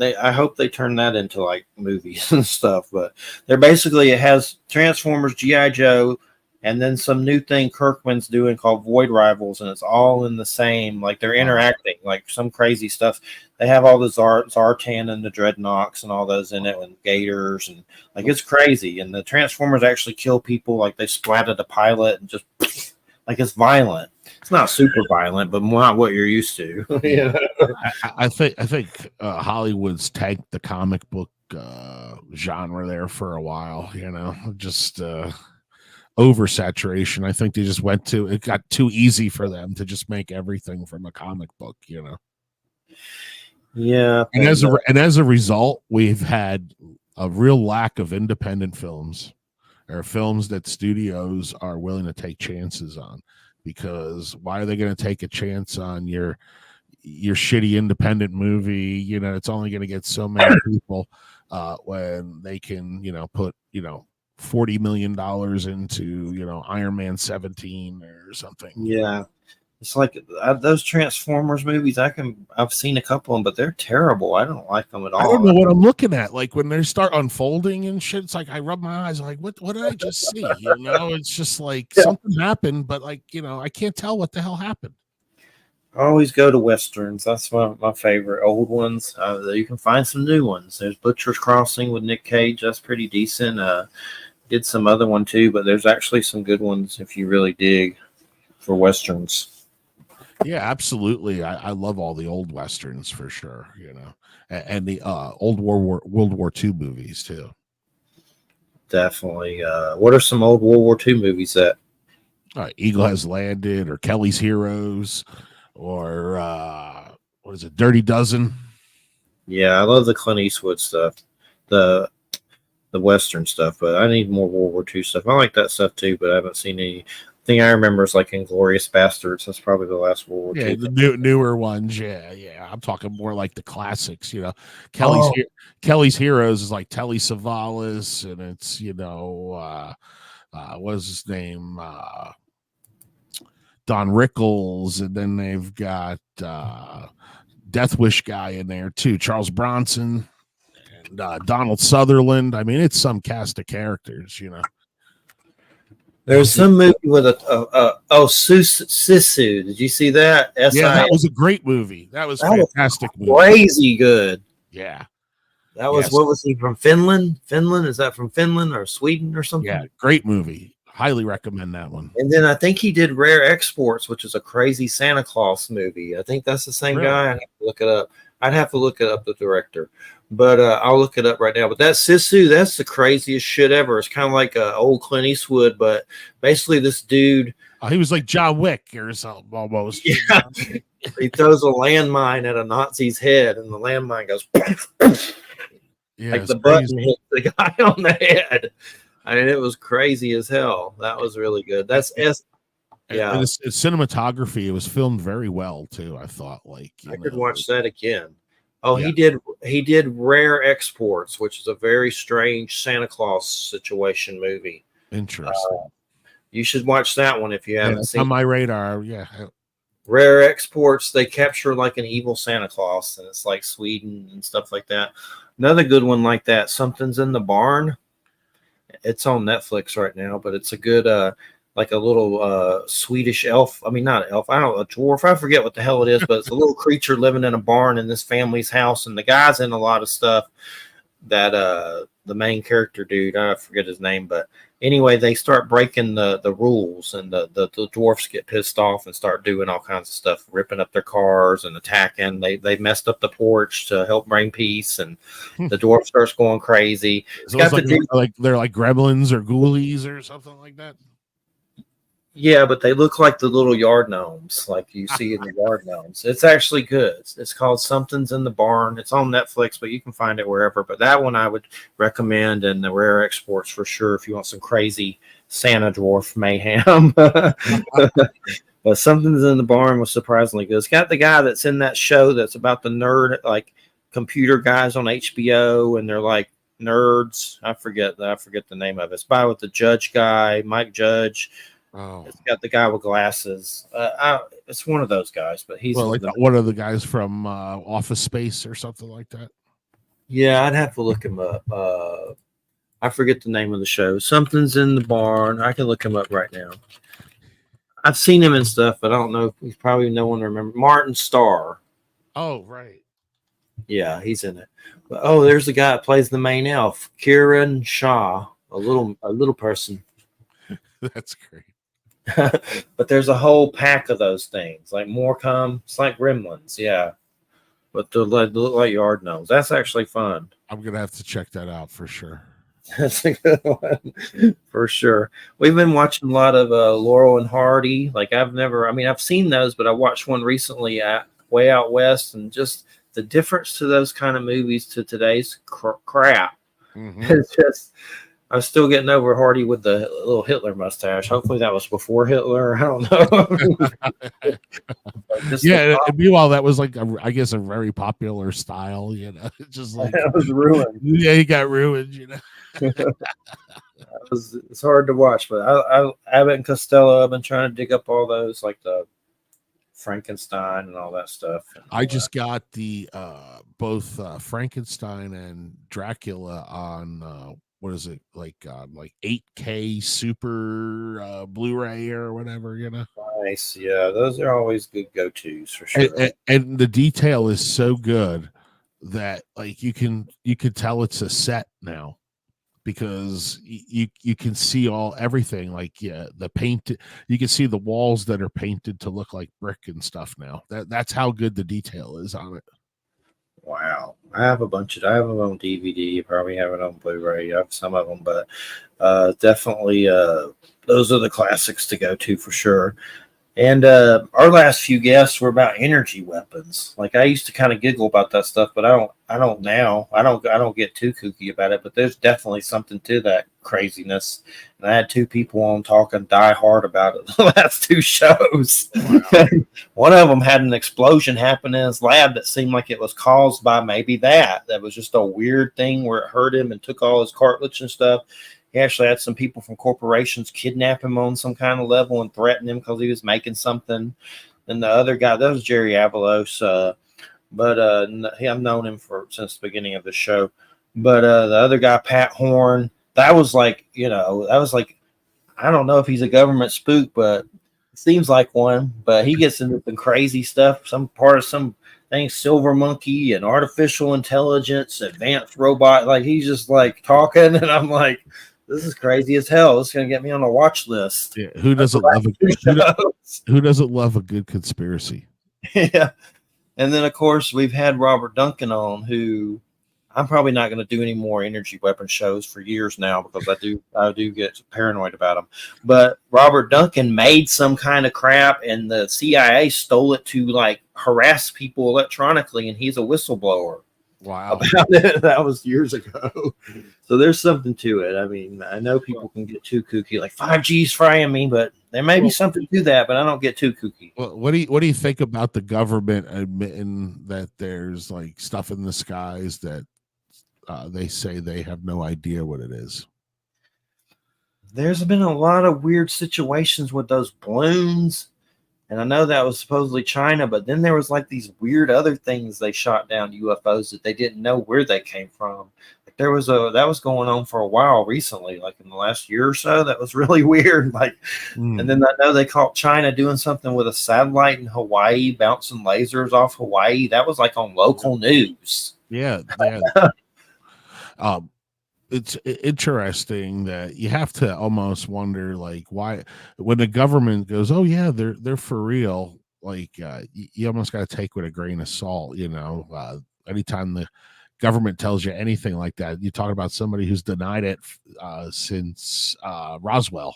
[SPEAKER 1] I hope they turn that into like movies and stuff. But it has Transformers, G.I. Joe, and then some new thing Kirkman's doing called Void Rivals, and it's all in the same, like they're interacting, like some crazy stuff. They have all the Zartan and the Dreadnoks and all those in it, and Gators, and like it's crazy. And the Transformers actually kill people, like they splatted the pilot and just like it's violent. It's not super violent, but not what you're used to.
[SPEAKER 2] I think Hollywood's tanked the comic book genre there for a while. Just. Oversaturation. I think they just it got too easy for them to just make everything from a comic book,
[SPEAKER 1] Yeah.
[SPEAKER 2] And as a result, we've had a real lack of independent films, or films that studios are willing to take chances on. Because why are they going to take a chance on your shitty independent movie? It's only going to get so many people when they can, put, $40 million into Iron Man 17 or something.
[SPEAKER 1] Yeah, it's like those Transformers movies. I've seen a couple of them, but they're terrible. I don't like them at all.
[SPEAKER 2] I don't know what I'm looking at. Like when they start unfolding and shit, it's like I rub my eyes. Like what did I just see? It's just like something happened, but like I can't tell what the hell happened.
[SPEAKER 1] I always go to Westerns. That's one of my favorite old ones. You can find some new ones. There's Butcher's Crossing with Nick Cage. That's pretty decent. Did some other one too, but there's actually some good ones if you really dig for Westerns.
[SPEAKER 2] Yeah, absolutely. I love all the old Westerns for sure, and the old World War II movies too.
[SPEAKER 1] Definitely. What are some old World War II movies that?
[SPEAKER 2] Eagle Has Landed, or Kelly's Heroes, or what is it, Dirty Dozen?
[SPEAKER 1] Yeah, I love the Clint Eastwood stuff, the Western stuff, but I need more World War II stuff. I like that stuff too, but I haven't seen any. thing I remember is like Inglorious Bastards. That's probably the last World War
[SPEAKER 2] Yeah,
[SPEAKER 1] II.
[SPEAKER 2] the newer ones. Yeah. I'm talking more like the classics. Kelly's Heroes is like Telly Savalas, and it's what is his name? Don Rickles, and then they've got Death Wish guy in there too, Charles Bronson, and Donald Sutherland. I mean, it's some cast of characters.
[SPEAKER 1] There's some movie with Sisu. Did you see that?
[SPEAKER 2] Yeah, that was a great movie. That was fantastic movie.
[SPEAKER 1] Crazy good.
[SPEAKER 2] Yeah.
[SPEAKER 1] That was What was he from? Finland? Is that from Finland or Sweden or something?
[SPEAKER 2] Yeah, great movie. Highly recommend that one.
[SPEAKER 1] And then I think he did Rare Exports, which is a crazy Santa Claus movie. I think that's the same guy. I'd have to look it up. The director. But I'll look it up right now. But that Sisu, that's the craziest shit ever. It's kind of like old Clint Eastwood, but basically this dude.
[SPEAKER 2] He was like John Wick or something almost.
[SPEAKER 1] Yeah. He throws a landmine at a Nazi's head, and the landmine goes like the button hits the guy on the head. I mean, it was crazy as hell. That was really good. That's yeah.
[SPEAKER 2] And it's cinematography. It was filmed very well too. I thought I
[SPEAKER 1] could watch that again. Oh, yeah. He did Rare Exports, which is a very strange Santa Claus situation movie.
[SPEAKER 2] Interesting.
[SPEAKER 1] You should watch that one if you haven't seen it.
[SPEAKER 2] On my radar. Yeah.
[SPEAKER 1] Rare Exports, they capture like an evil Santa Claus, and it's like Sweden and stuff like that. Another good one like that, Something's in the Barn. It's on Netflix right now, but it's a good like a little Swedish elf. I mean, not elf. I don't know, a dwarf. I forget what the hell it is, but it's a little creature living in a barn in this family's house. And the guy's in a lot of stuff that the main character dude, I forget his name, but anyway, they start breaking the rules, and the dwarfs get pissed off and start doing all kinds of stuff, ripping up their cars and attacking. They messed up the porch to help bring peace, and the dwarf starts going crazy.
[SPEAKER 2] So it's they're like gremlins or ghoulies or something like that.
[SPEAKER 1] Yeah, but they look like the little yard gnomes, like you see in the yard gnomes. It's actually good. It's called Something's in the Barn. It's on Netflix, but you can find it wherever. But that one I would recommend, and the Rare Exports for sure if you want some crazy Santa dwarf mayhem. But Something's in the Barn was surprisingly good. It's got the guy that's in that show that's about the nerd, like computer guys on HBO, and they're like nerds. I forget the name of it. It's by with the Judge guy, Mike Judge.
[SPEAKER 2] Oh.
[SPEAKER 1] It's got the guy with glasses. It's one of those guys, but he's
[SPEAKER 2] like one of the guys from Office Space or something like that.
[SPEAKER 1] Yeah, I'd have to look him up. I forget the name of the show. Something's in the Barn. I can look him up right now. I've seen him and stuff, but I don't know. He's probably no one remember. Martin Starr.
[SPEAKER 2] Oh, right.
[SPEAKER 1] Yeah, he's in it. But, there's the guy that plays the main elf, Kieran Shaw, a little person.
[SPEAKER 2] That's great.
[SPEAKER 1] But there's a whole pack of those things. Like more come. It's like Gremlins, yeah. But they look like yard gnomes. That's actually fun.
[SPEAKER 2] I'm gonna have to check that out for sure.
[SPEAKER 1] That's a good one for sure. We've been watching a lot of Laurel and Hardy. Like I've seen those, but I watched one recently at Way Out West, and just the difference to those kind of movies to today's crap. Mm-hmm. It's just. I'm still getting over Hardy with the little Hitler mustache. Hopefully that was before Hitler. I don't know.
[SPEAKER 2] Yeah. Meanwhile, that was I guess a very popular style. Just like
[SPEAKER 1] that was ruined.
[SPEAKER 2] Yeah, he got ruined.
[SPEAKER 1] It's hard to watch, but I Abbott and Costello. I've been trying to dig up all those, like the Frankenstein and all that stuff.
[SPEAKER 2] I just got the both Frankenstein and Dracula on. What is it like 8K super Blu-ray or whatever,
[SPEAKER 1] Nice. Yeah, those are always good go-tos for sure.
[SPEAKER 2] And the detail is so good that you can tell it's a set now, because you can see everything, the paint. You can see the walls that are painted to look like brick and stuff now. That's how good the detail is on it.
[SPEAKER 1] Wow. I have them on DVD. You probably have it on Blu-ray. I have some of them, but definitely those are the classics to go to for sure. And our last few guests were about energy weapons. Like I used to kind of giggle about that stuff, but I don't now. I don't get too kooky about it. But there's definitely something to that craziness. And I had two people on talking die hard about it the last two shows. Wow. One of them had an explosion happen in his lab that seemed like it was caused by maybe that. That was just a weird thing where it hurt him and took all his cartilage and stuff. He actually had some people from corporations kidnap him on some kind of level and threaten him because he was making something. And the other guy, that was Jerry Avalos, but I've known him since the beginning of the show. But the other guy, Pat Horn, that was like, I don't know if he's a government spook, but it seems like one. But he gets into some crazy stuff, some part of some thing, Silver Monkey and artificial intelligence, advanced robot. Like he's just like talking, and I'm like, this is crazy as hell. This is gonna get me on a watch list.
[SPEAKER 2] Yeah, who doesn't love a good conspiracy?
[SPEAKER 1] Yeah. And then of course we've had Robert Duncan on, who I'm probably not going to do any more energy weapon shows for years now because I do get paranoid about them. But Robert Duncan made some kind of crap, and the CIA stole it to like harass people electronically, and he's a whistleblower.
[SPEAKER 2] Wow.
[SPEAKER 1] About it. That was years ago. So there's something to it. I mean, I know people can get too kooky, like 5G's frying me, but there may be something to that, but I don't get too kooky.
[SPEAKER 2] Well, what do you think about the government admitting that there's like stuff in the skies that they say they have no idea what it is?
[SPEAKER 1] There's been a lot of weird situations with those balloons. And I know that was supposedly China, but then there was like these weird other things they shot down UFOs that they didn't know where they came from. Like that was going on for a while recently, like in the last year or so. That was really weird. And then I know they caught China doing something with a satellite in Hawaii, bouncing lasers off Hawaii. That was like on local news.
[SPEAKER 2] Yeah. It's interesting that you have to almost wonder, like, why when the government goes, oh yeah, they're for real, like you almost got to take with a grain of salt, anytime the government tells you anything like that. You talk about somebody who's denied it since Roswell,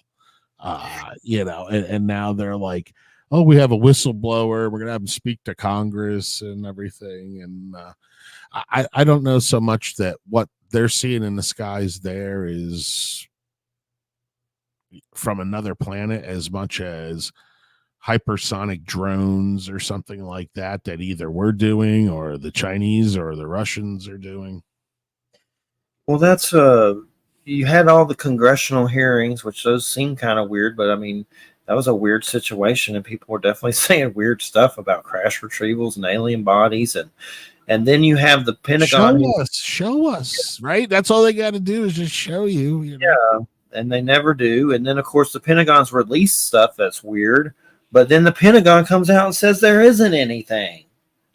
[SPEAKER 2] and now they're like, oh, we have a whistleblower, we're gonna have him speak to Congress and everything. And I don't know so much that what they're seeing in the skies there is from another planet as much as hypersonic drones or something like that either we're doing or the Chinese or the Russians are doing.
[SPEAKER 1] Well, that's you had all the congressional hearings, which those seem kind of weird, but I mean, that was a weird situation, and people were definitely saying weird stuff about crash retrievals and alien bodies. And then you have the Pentagon.
[SPEAKER 2] Show us, right? That's all they got to do is just show you.
[SPEAKER 1] Yeah, and they never do. And then, of course, the Pentagon's released stuff that's weird. But then the Pentagon comes out and says there isn't anything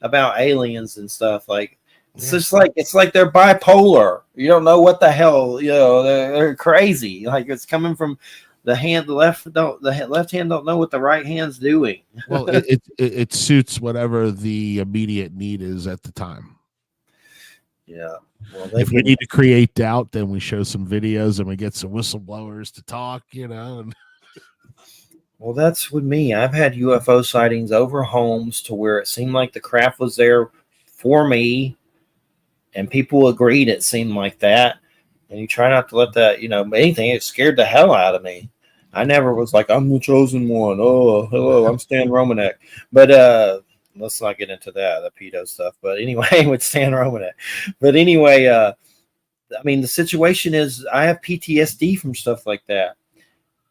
[SPEAKER 1] about aliens and stuff. Like it's just like they're bipolar. You don't know what the hell. They're crazy. Like it's coming from the hand. The left hand don't know what the right hand's doing.
[SPEAKER 2] Well, it suits whatever the immediate need is at the time.
[SPEAKER 1] Yeah. Well,
[SPEAKER 2] if we need to create doubt, then we show some videos and we get some whistleblowers to talk.
[SPEAKER 1] Well, that's with me. I've had UFO sightings over homes to where it seemed like the craft was there for me, and people agreed it seemed like that. And you try not to let that, anything. It scared the hell out of me. I never was like, I'm the chosen one. Oh, hello, I'm Stan Romanek. But let's not get into that, the pedo stuff. But anyway, with Stan Romanek. But anyway, I mean, the situation is I have PTSD from stuff like that.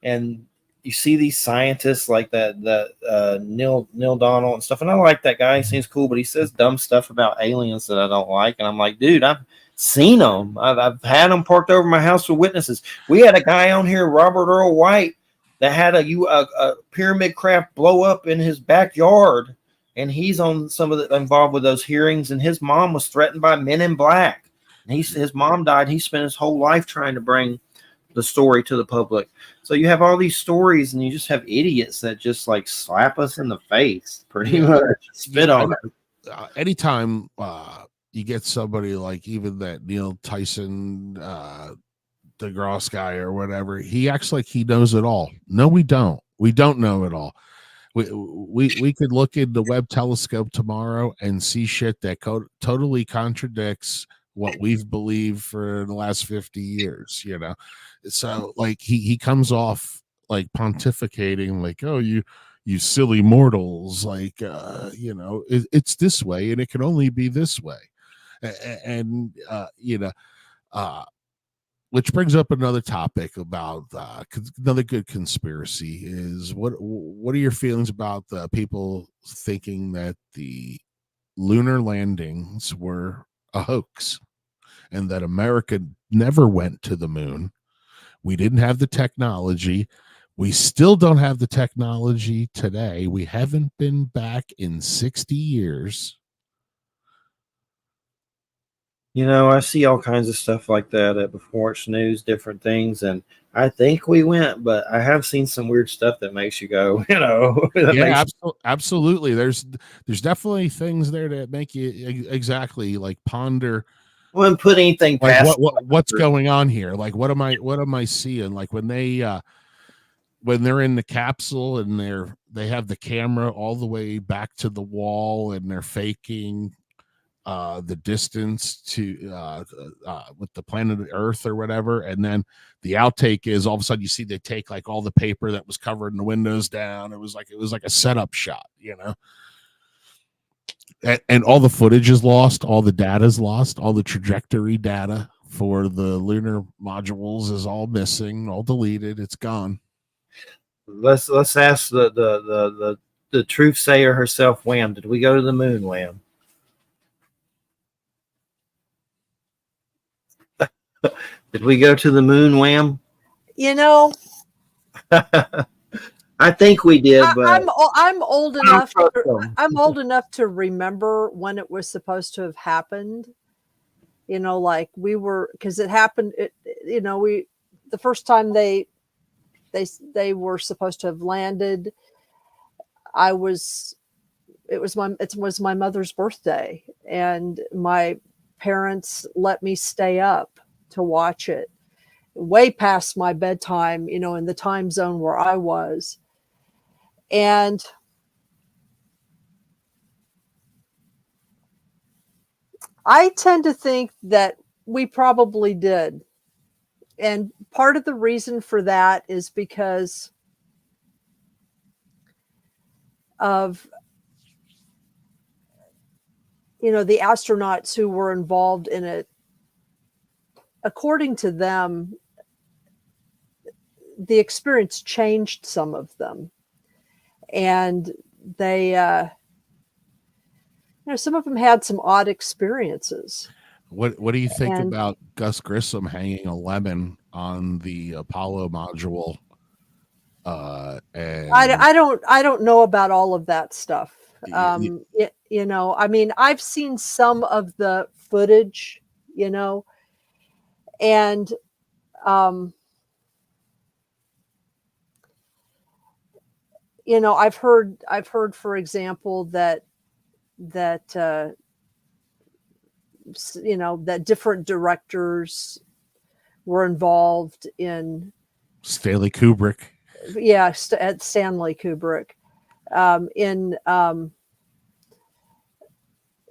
[SPEAKER 1] And you see these scientists like that Neil Donald and stuff. And I like that guy. He seems cool, but he says dumb stuff about aliens that I don't like. And I'm like, dude, I've seen them. I've had them parked over my house with witnesses. We had a guy on here, Robert Earl White, that had a pyramid craft blow up in his backyard, and he's on some of the involved with those hearings. And his mom was threatened by men in black. And his mom died. He spent his whole life trying to bring the story to the public. So you have all these stories, and you just have idiots that just like slap us in the face, pretty much, spit on it.
[SPEAKER 2] Anytime you get somebody like even that Neil Tyson, DeGrasse guy or whatever, he acts like he knows it all. No, we don't. We don't know it all. we could look in the Webb telescope tomorrow and see shit that totally contradicts what we've believed for the last 50 years, you know. So like he comes off like pontificating, like, oh, you silly mortals, like you know, it's this way and it can only be this way. And you know, which brings up another topic about another good conspiracy is what are your feelings about the people thinking that the lunar landings were a hoax and that America never went to the moon? We didn't have the technology. We still don't have the technology today. We haven't been back in 60 years.
[SPEAKER 1] You know, I see all kinds of stuff like that at Before It's News, different things, and I think we went, but I have seen some weird stuff that makes you go, you know.
[SPEAKER 2] Yeah, absolutely. There's definitely things there that make you exactly like ponder.
[SPEAKER 1] Wouldn't put anything
[SPEAKER 2] like
[SPEAKER 1] past
[SPEAKER 2] what's going on here. Like what am I seeing? Like when they're in the capsule and they have the camera all the way back to the wall and they're faking the distance to with the planet Earth or whatever, and then the outtake is all of a sudden you see they take like all the paper that was covered in the windows down. It was like a setup shot, you know. And all the footage is lost, all the data is lost, all the trajectory data for the lunar modules is all missing, all deleted, it's gone.
[SPEAKER 1] Let's ask the truth sayer herself, Wham. Did we go to the moon, Wham? Did we go to the moon, Wham?
[SPEAKER 3] You know,
[SPEAKER 1] I think we did, but
[SPEAKER 3] I'm old enough. I'm old enough to remember when it was supposed to have happened. You know, like we were, because it happened. You know, the first time they were supposed to have landed, it was my mother's birthday, and my parents let me stay up to watch it way past my bedtime, you know, in the time zone where I was. And I tend to think that we probably did. And part of the reason for that is because of, you know, the astronauts who were involved in it. According to them, the experience changed some of them. And they, you know, some of them had some odd experiences.
[SPEAKER 2] What do you think about Gus Grissom hanging a lemon on the Apollo module? And
[SPEAKER 3] I don't know about all of that stuff. You know, I mean, I've seen some of the footage, you know, and you know, I've heard, for example, that you know, that different directors were involved in
[SPEAKER 2] Stanley Kubrick.
[SPEAKER 3] Yeah, Stanley Kubrick, in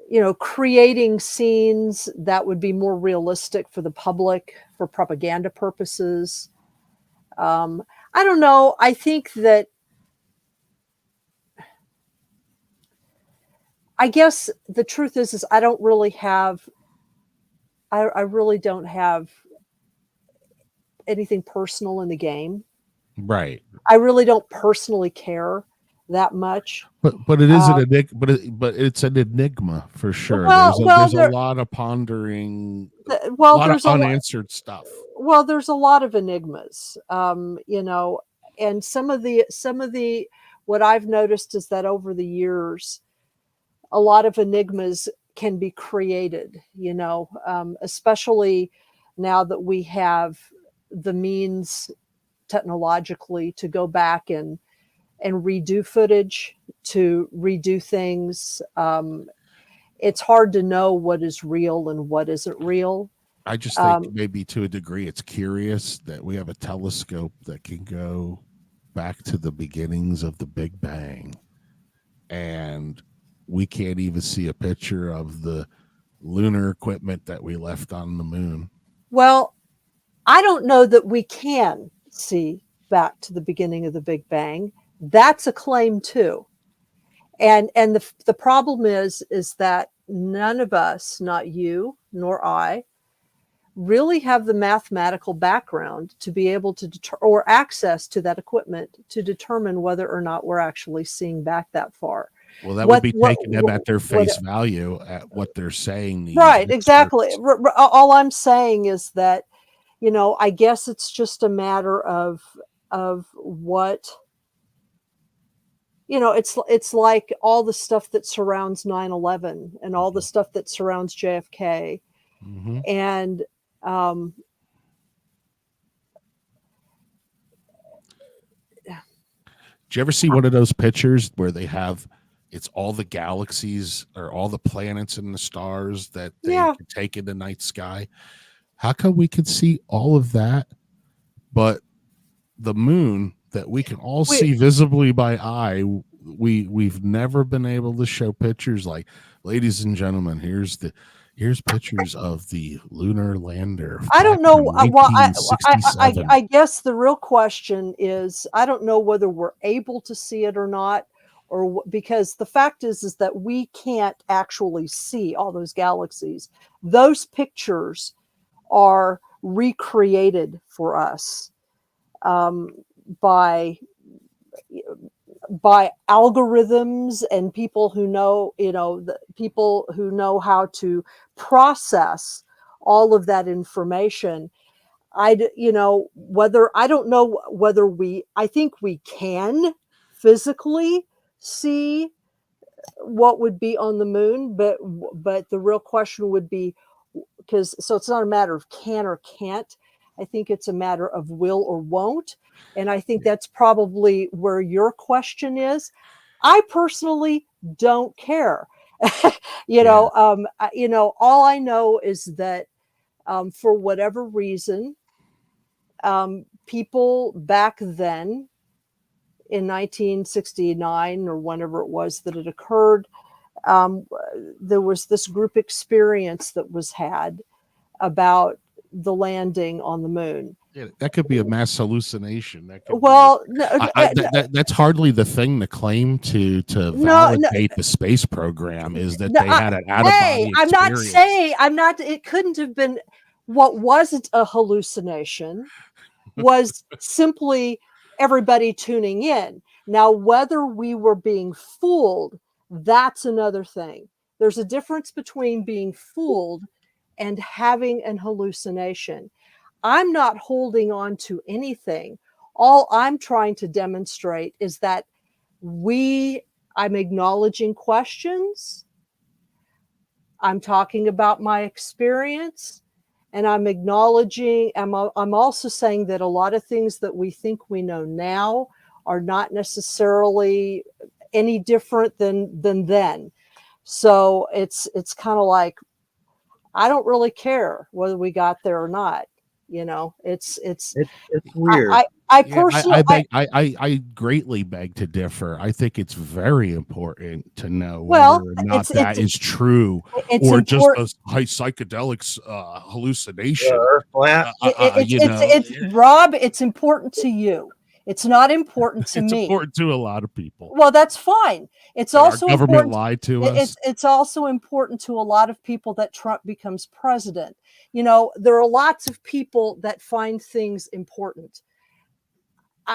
[SPEAKER 3] you know, creating scenes that would be more realistic for the public for propaganda purposes. I don't know. I think that, I guess the truth is I don't really have, I really don't have anything personal in the game.
[SPEAKER 2] Right.
[SPEAKER 3] I really don't personally care that much.
[SPEAKER 2] But it is an enigma. But it's an enigma for sure. There's a lot of pondering. A lot of unanswered stuff.
[SPEAKER 3] Well, there's a lot of enigmas, you know, and some of the what I've noticed is that over the years, a lot of enigmas can be created, you know, especially now that we have the means technologically to go back and redo footage, to redo things. It's hard to know what is real and what isn't real.
[SPEAKER 2] I just think maybe to a degree it's curious that we have a telescope that can go back to the beginnings of the Big Bang, and we can't even see a picture of the lunar equipment that we left on the moon.
[SPEAKER 3] Well, I don't know that we can see back to the beginning of the Big Bang. That's a claim too. And the problem is that none of us, not you nor I, really have the mathematical background to be able to or access to that equipment to determine whether or not we're actually seeing back that far.
[SPEAKER 2] Well, that would be taking them at their face value at what they're saying.
[SPEAKER 3] Right, exactly. All I'm saying is that, I guess it's just a matter of what, it's like all the stuff that surrounds 9/11 and all the stuff that surrounds JFK.
[SPEAKER 2] Mm-hmm.
[SPEAKER 3] And
[SPEAKER 2] did you ever see one of those pictures where they have it's all the galaxies or all the planets and the stars that they can take in the night sky? How come we could see all of that, but the moon that we can all see visibly by eye, we've never been able to show pictures like, ladies and gentlemen, here's pictures of the lunar lander.
[SPEAKER 3] I don't know. Well, I guess the real question is, I don't know whether we're able to see it or not, or because the fact is that we can't actually see all those galaxies. Those pictures are recreated for us by algorithms and people who know, the people who know how to process all of that information. I don't know whether I think we can physically see what would be on the moon, but the real question would be, so it's not a matter of can or can't. I think it's a matter of will or won't. And I think that's probably where your question is. I personally don't care. All I know is that for whatever reason, people back then in 1969 or whenever it was that it occurred, there was this group experience that was had about the landing on the moon.
[SPEAKER 2] Yeah, that could be a mass hallucination.
[SPEAKER 3] That's
[SPEAKER 2] hardly the thing to claim to validate the space program is that they had an out-of-body experience.
[SPEAKER 3] It couldn't have been. What wasn't a hallucination was simply everybody tuning in. Now, whether we were being fooled, that's another thing. There's a difference between being fooled and having an hallucination. I'm not holding on to anything. All I'm trying to demonstrate is that I'm acknowledging questions. I'm talking about my experience, and I'm acknowledging, I'm also saying that a lot of things that we think we know now are not necessarily any different than then. So it's kind of like, I don't really care whether we got there or not. It's
[SPEAKER 1] weird.
[SPEAKER 2] I greatly beg to differ. I think it's very important to know whether or not that is true or just a psychedelics hallucination.
[SPEAKER 1] Rob,
[SPEAKER 3] it's important to you. It's not important to me.
[SPEAKER 2] It's important to a lot of people.
[SPEAKER 3] Well, that's fine. It's also
[SPEAKER 2] our government lied to us.
[SPEAKER 3] It's also important to a lot of people that Trump becomes president. There are lots of people that find things important.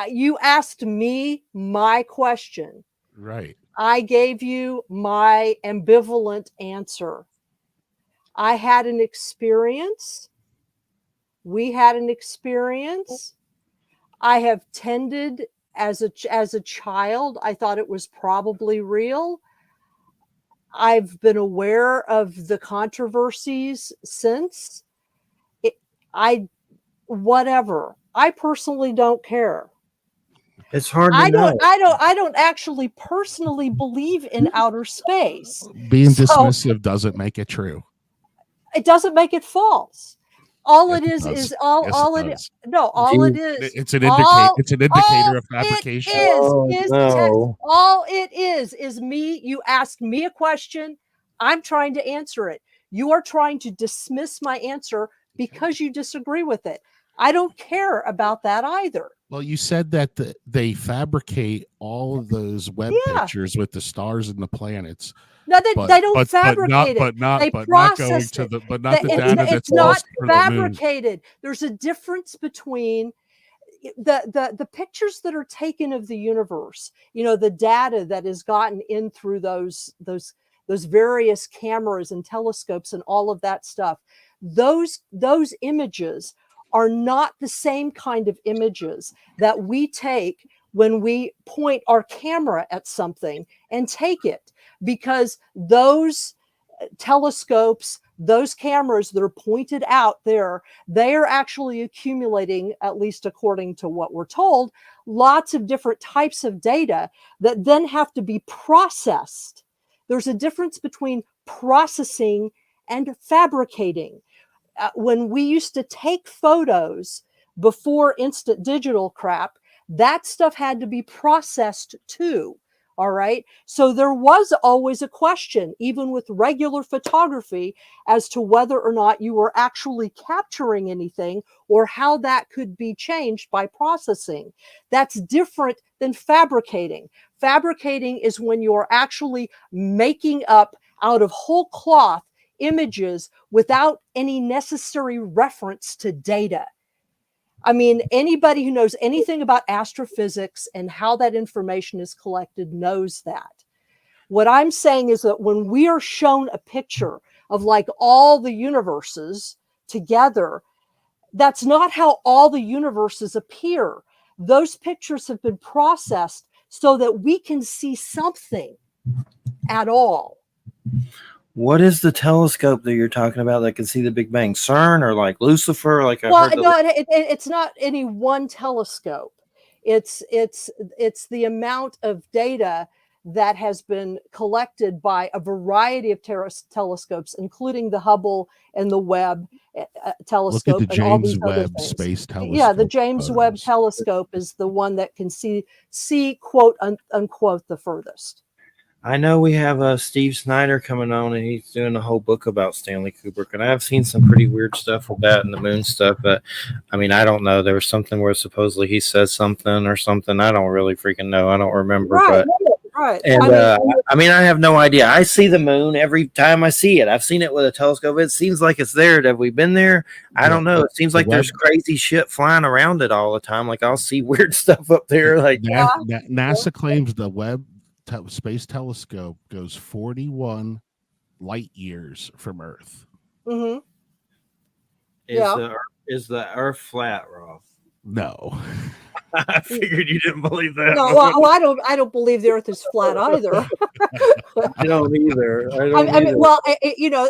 [SPEAKER 3] You asked me my question.
[SPEAKER 2] Right.
[SPEAKER 3] I gave you my ambivalent answer. I had an experience. We had an experience. I have tended as a child. I thought it was probably real. I've been aware of the controversies since. Whatever. I personally don't care.
[SPEAKER 1] It's hard to know.
[SPEAKER 3] I don't actually personally believe in outer space.
[SPEAKER 2] Being dismissive doesn't make it true.
[SPEAKER 3] It doesn't make it false. all
[SPEAKER 2] Yes,
[SPEAKER 3] it is
[SPEAKER 2] does.
[SPEAKER 3] all
[SPEAKER 2] Yes,
[SPEAKER 3] all
[SPEAKER 2] it
[SPEAKER 3] it
[SPEAKER 2] does.
[SPEAKER 3] no all it is
[SPEAKER 2] It's an
[SPEAKER 3] all
[SPEAKER 2] indicator of
[SPEAKER 3] it
[SPEAKER 2] fabrication.
[SPEAKER 3] is text.
[SPEAKER 1] No.
[SPEAKER 3] All it is me. You asked me a question. I'm trying to answer it. You are trying to dismiss my answer because you disagree with it. I don't care about that either.
[SPEAKER 2] Well, you said that they fabricate all of those web
[SPEAKER 3] Yeah.
[SPEAKER 2] pictures with the stars and the planets.
[SPEAKER 3] No, they don't fabricate it. They
[SPEAKER 2] But not going
[SPEAKER 3] process
[SPEAKER 2] to
[SPEAKER 3] it.
[SPEAKER 2] the but not the
[SPEAKER 3] It's,
[SPEAKER 2] data
[SPEAKER 3] it's
[SPEAKER 2] that's
[SPEAKER 3] not
[SPEAKER 2] lost for the moon.
[SPEAKER 3] fabricated. There's a difference between the pictures that are taken of the universe, the data that is gotten in through those various cameras and telescopes and all of that stuff. Those images are not the same kind of images that we take when we point our camera at something and take it, because those telescopes, those cameras that are pointed out there, they are actually accumulating, at least according to what we're told, lots of different types of data that then have to be processed. There's a difference between processing and fabricating. When we used to take photos before instant digital crap, that stuff had to be processed too. All right. So there was always a question, even with regular photography, as to whether or not you were actually capturing anything or how that could be changed by processing. That's different than fabricating. Fabricating is when you're actually making up out of whole cloth images without any necessary reference to data. I mean, anybody who knows anything about astrophysics and how that information is collected knows that. What I'm saying is that when we are shown a picture of like all the universes together, that's not how all the universes appear. Those pictures have been processed so that we can see something at all.
[SPEAKER 1] What is the telescope that you're talking about that can see the Big Bang? CERN or like Lucifer? Like
[SPEAKER 3] Well, no, it's not any one telescope. It's the amount of data that has been collected by a variety of telescopes, including the Hubble and the Webb telescope.
[SPEAKER 2] Look at the
[SPEAKER 3] and all these
[SPEAKER 2] James
[SPEAKER 3] other
[SPEAKER 2] Webb
[SPEAKER 3] things.
[SPEAKER 2] Space Telescope.
[SPEAKER 3] Yeah, the James Webb telescope is the one that can see quote unquote the furthest.
[SPEAKER 1] I know we have Steve Snyder coming on, and he's doing a whole book about Stanley Kubrick, and I've seen some pretty weird stuff with that and the moon stuff. But I mean, I don't know. There was something where supposedly he said something or something. I don't really freaking know. I don't remember.
[SPEAKER 3] Right,
[SPEAKER 1] but
[SPEAKER 3] right.
[SPEAKER 1] And I mean, I have no idea. I see the moon every time I see it. I've seen it with a telescope. It seems like it's there. Have we been there? I don't know. It seems like there's crazy shit flying around it all the time. Like I'll see weird stuff up there. Like
[SPEAKER 2] NASA claims the Webb Space Telescope goes 41 light years from Earth.
[SPEAKER 3] Mm-hmm.
[SPEAKER 1] Is the Earth flat, Rob?
[SPEAKER 2] No.
[SPEAKER 1] I figured you didn't believe that.
[SPEAKER 3] No, well, I don't believe the Earth is flat either.
[SPEAKER 1] I don't either.
[SPEAKER 3] I mean, well,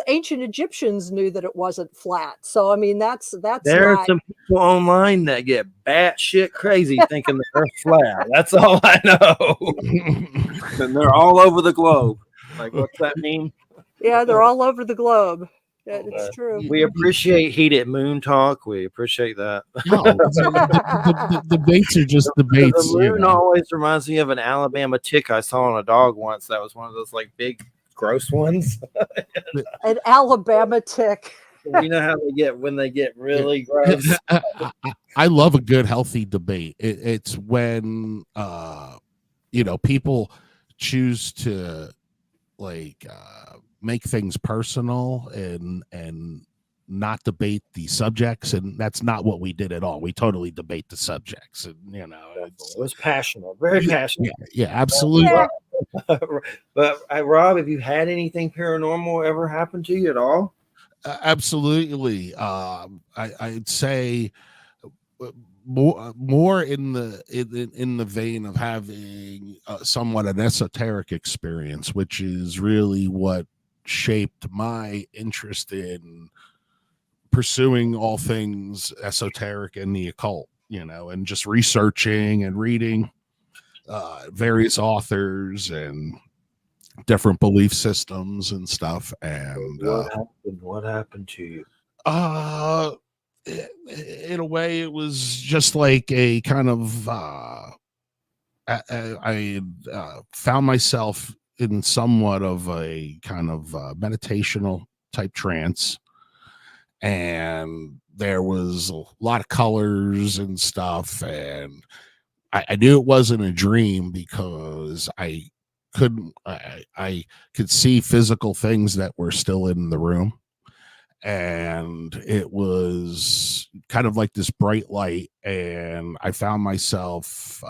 [SPEAKER 3] ancient Egyptians knew that it wasn't flat. So I mean, that's.
[SPEAKER 1] There are some people online that get batshit crazy thinking the Earth's flat. That's all I know. And they're all over the globe. Like, what's that mean?
[SPEAKER 3] Yeah, they're all over the globe. It's true.
[SPEAKER 1] We appreciate heated moon talk. We appreciate that.
[SPEAKER 2] No, the debates are just debates.
[SPEAKER 1] The moon always reminds me of an Alabama tick I saw on a dog once. That was one of those like big, gross ones.
[SPEAKER 3] An Alabama tick.
[SPEAKER 1] You know how they get when they get really gross.
[SPEAKER 2] I love a good, healthy debate. It's when people choose to make things personal and not debate the subjects, and that's not what we did at all. We totally debate the subjects, and
[SPEAKER 1] it was passionate, very passionate.
[SPEAKER 2] Yeah, absolutely.
[SPEAKER 1] But Rob, have you had anything paranormal ever happen to you at all?
[SPEAKER 2] Absolutely. I'd say more in the vein of having somewhat an esoteric experience, which is really what shaped my interest in pursuing all things esoteric and the occult, and just researching and reading various authors and different belief systems and stuff. And
[SPEAKER 1] what happened to you?
[SPEAKER 2] in a way, it was just like a kind of I found myself in somewhat of a kind of meditational type trance, and there was a lot of colors and stuff, and I knew it wasn't a dream because I could see physical things that were still in the room, and it was kind of like this bright light, and I found myself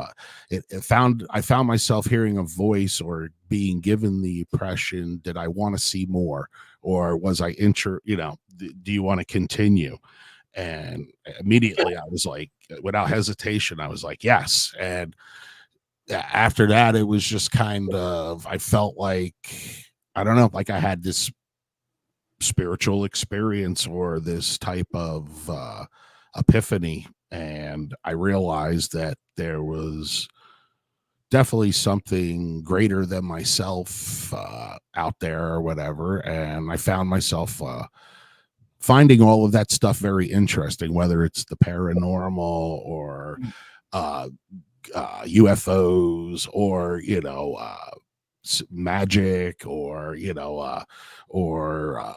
[SPEAKER 2] I found myself hearing a voice or being given the impression, did I want to see more, or was I do you want to continue? And immediately I was like, without hesitation, I was like, yes. And after that, it was just kind of, I felt like, I don't know, like I had this spiritual experience or this type of epiphany, and I realized that there was definitely something greater than myself out there or whatever, and I found myself finding all of that stuff very interesting, whether it's the paranormal or UFOs or magic or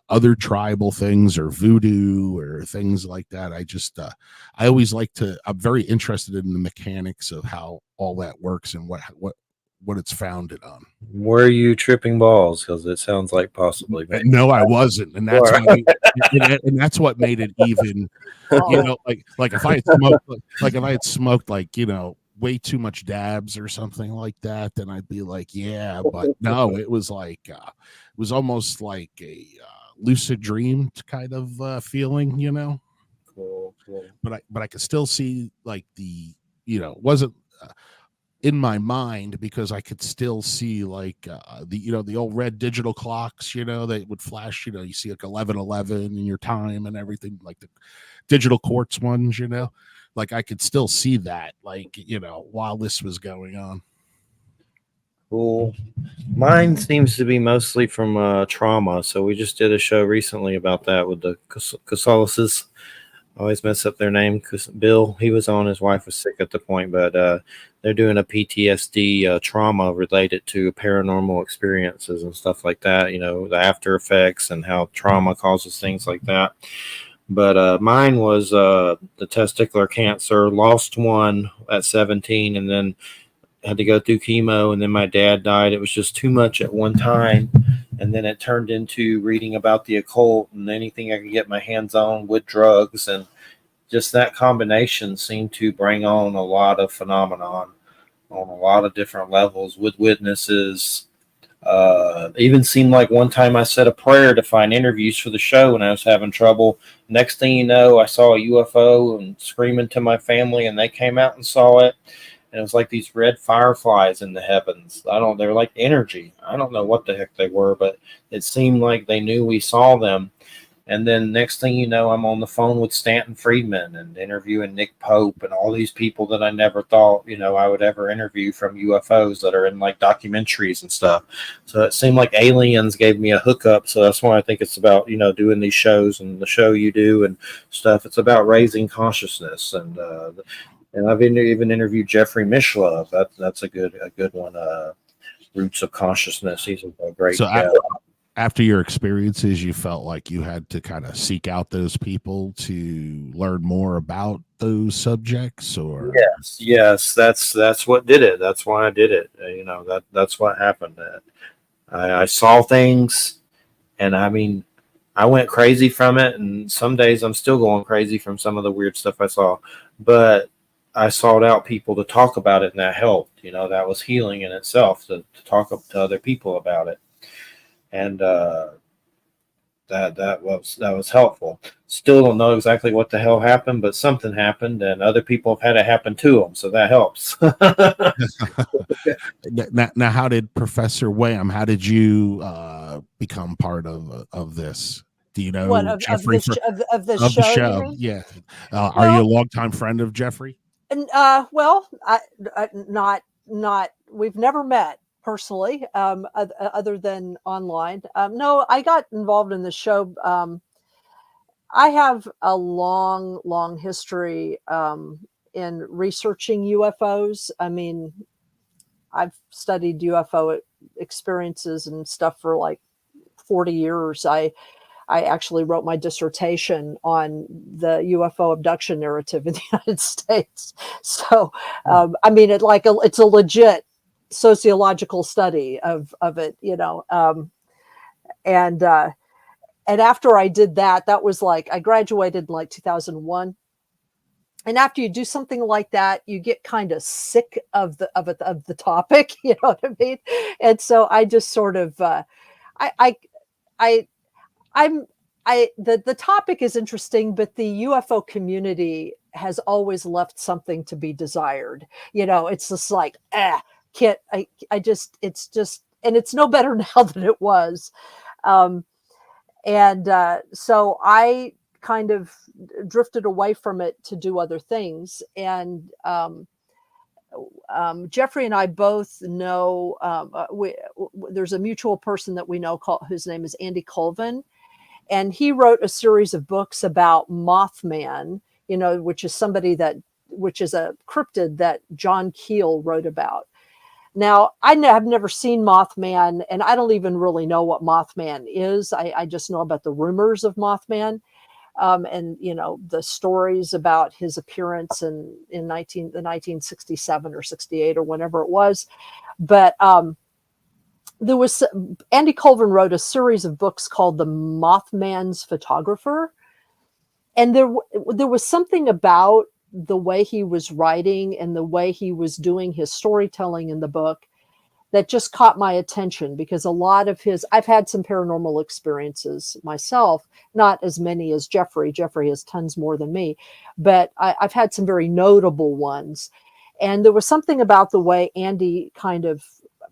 [SPEAKER 2] other tribal things or voodoo or things like that. I always I'm very interested in the mechanics of how all that works and what it's founded on.
[SPEAKER 1] Were you tripping balls? Because it sounds like possibly. Maybe.
[SPEAKER 2] No, I wasn't, and that's and that's what made it even. Like if I had smoked, way too much dabs or something like that, then I'd be like, yeah. But no, it was like it was almost like a lucid dream kind of feeling,
[SPEAKER 1] Cool.
[SPEAKER 2] But I could still see like it wasn't in my mind, because I could still see like the old red digital clocks, they would flash, you see like 11:11 in your time and everything, like the digital quartz ones, like I could still see that, like, while this was going on.
[SPEAKER 1] Cool. Mine seems to be mostly from trauma. So we just did a show recently about that with the Casalises. I always mess up their name because Bill, he was on, his wife was sick at the point, but they're doing a PTSD trauma related to paranormal experiences and stuff like that, the after effects and how trauma causes things like that. But mine was the testicular cancer, lost one at 17 and then had to go through chemo, and then my dad died. It was just too much at one time. And then it turned into reading about the occult and anything I could get my hands on with drugs. And just that combination seemed to bring on a lot of phenomenon on a lot of different levels with witnesses. Even seemed like one time I said a prayer to find interviews for the show when I was having trouble. Next thing you know, I saw a UFO and screaming to my family, and they came out and saw it. And it was like these red fireflies in the heavens. They were like energy. I don't know what the heck they were, but it seemed like they knew we saw them. And then next thing you know, I'm on the phone with Stanton Friedman and interviewing Nick Pope and all these people that I never thought, I would ever interview from UFOs that are in like documentaries and stuff. So it seemed like aliens gave me a hookup. So that's why I think it's about, doing these shows and the show you do and stuff. It's about raising consciousness. And I've even interviewed Jeffrey Mishlove. That's a good one. Roots of Consciousness. He's a great guy.
[SPEAKER 2] After your experiences, you felt like you had to kind of seek out those people to learn more about those subjects, or
[SPEAKER 1] yes, that's what did it. That's why I did it. That's what happened. I saw things, and I mean, I went crazy from it, and some days I'm still going crazy from some of the weird stuff I saw. But I sought out people to talk about it, and that helped. That was healing in itself to talk to other people about it. And that was helpful. Still don't know exactly what the hell happened, but something happened, and other people have had it happen to them, so that helps.
[SPEAKER 2] Now, how did Professor Wham? How did you become part of this? Do you know
[SPEAKER 3] what,
[SPEAKER 2] Jeffrey
[SPEAKER 3] of the
[SPEAKER 2] show? Yeah. Are you a longtime friend of Jeffrey?
[SPEAKER 3] And well, not we've never met personally, other than online. No, I got involved in the show. I have a long history in researching UFOs. I mean, I've studied UFO experiences and stuff for like 40 years. I actually wrote my dissertation on the UFO abduction narrative in the United States. So, I mean, it's a legit sociological study of it, you know. And after I did that, that was like, I graduated in like 2001. And after you do something like that, you get kind of sick of the topic, you know what I mean? And so I just sort of, I, I, I'm the topic is interesting, but the UFO community has always left something to be desired. You know, it's just like, can't I just it's just, and it's no better now than it was. Um, and so I kind of drifted away from it to do other things. And Jeffrey and I both know there's a mutual person that we know whose name is Andy Colvin. And he wrote a series of books about Mothman, you know, which is a cryptid that John Keel wrote about. Now, have never seen Mothman, and I don't even really know what Mothman is. I just know about the rumors of Mothman, and, you know, the stories about his appearance in 1967 or 68 or whenever it was. But Andy Colvin wrote a series of books called The Mothman's Photographer. And there was something about the way he was writing and the way he was doing his storytelling in the book that just caught my attention, because a lot of I've had some paranormal experiences myself, not as many as Jeffrey. Jeffrey has tons more than me, but I've had some very notable ones. And there was something about the way Andy kind of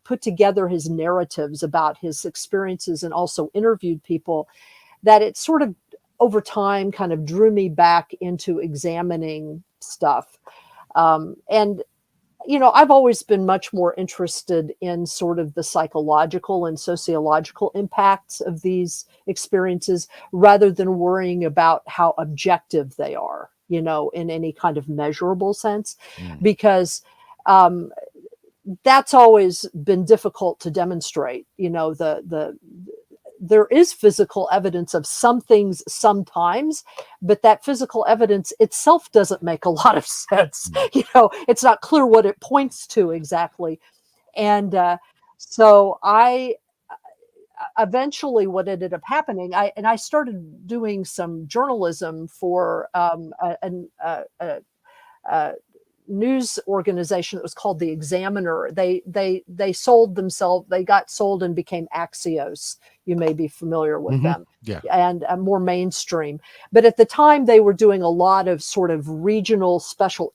[SPEAKER 3] put together his narratives about his experiences and also interviewed people, that it sort of over time kind of drew me back into examining stuff. And, you know, I've always been much more interested in sort of the psychological and sociological impacts of these experiences rather than worrying about how objective they are, you know, in any kind of measurable sense, because that's always been difficult to demonstrate. You know, there is physical evidence of some things sometimes, but that physical evidence itself doesn't make a lot of sense. You know, it's not clear what it points to exactly. And so I eventually, what ended up happening, I started doing some journalism for a news organization that was called The Examiner. They sold themselves. They got sold and became Axios. You may be familiar with them.
[SPEAKER 2] Yeah.
[SPEAKER 3] And more mainstream. But at the time, they were doing a lot of sort of regional special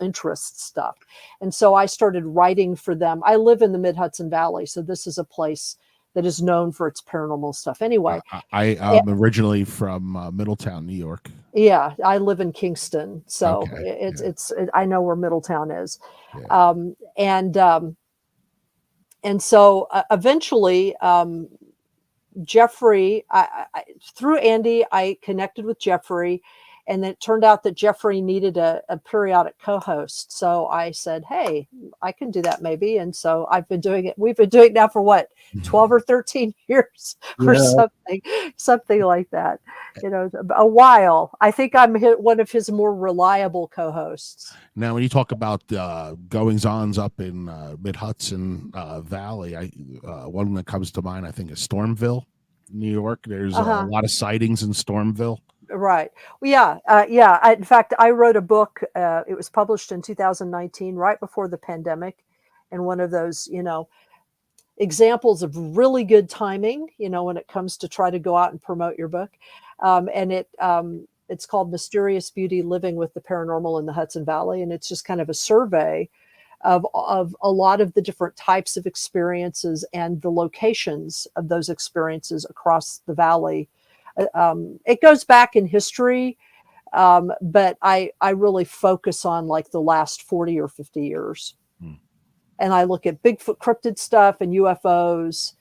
[SPEAKER 3] interest stuff. And so I started writing for them. I live in the Mid-Hudson Valley, so this is a place that is known for its paranormal stuff. Anyway,
[SPEAKER 2] I'm originally from Middletown, New York.
[SPEAKER 3] Yeah, I live in Kingston, so
[SPEAKER 2] Okay.
[SPEAKER 3] I know where Middletown is.
[SPEAKER 2] Yeah.
[SPEAKER 3] And so eventually, Jeffrey, through Andy, I connected with Jeffrey, and it turned out that Jeffrey needed a periodic co-host. So I said, hey, I can do that maybe. And so I've been doing it. We've been doing it now for what, 12 or 13 years or something like that. You know, a while. I think I'm one of his more reliable co-hosts.
[SPEAKER 2] Now, when you talk about goings-ons up in Mid-Hudson Valley, one that comes to mind, I think, is Stormville, New York. There's a lot of sightings in Stormville.
[SPEAKER 3] Right. Well, yeah. In fact, I wrote a book. It was published in 2019, right before the pandemic, and one of those, you know, examples of really good timing, you know, when it comes to try to go out and promote your book. And it's called Mysterious Beauty: Living with the Paranormal in the Hudson Valley. And it's just kind of a survey of a lot of the different types of experiences and the locations of those experiences across the valley. It goes back in history, but I really focus on like the last 40 or 50 years. And I look at Bigfoot cryptid stuff and UFOs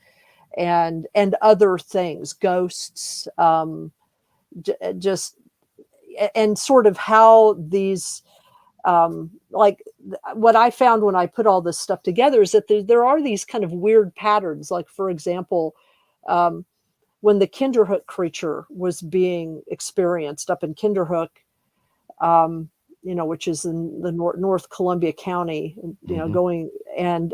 [SPEAKER 3] and other things, ghosts, just and sort of how these like what I found when I put all this stuff together is that there are these kind of weird patterns. Like, for example, when the Kinderhook creature was being experienced up in Kinderhook, which is in the North Columbia County, going, and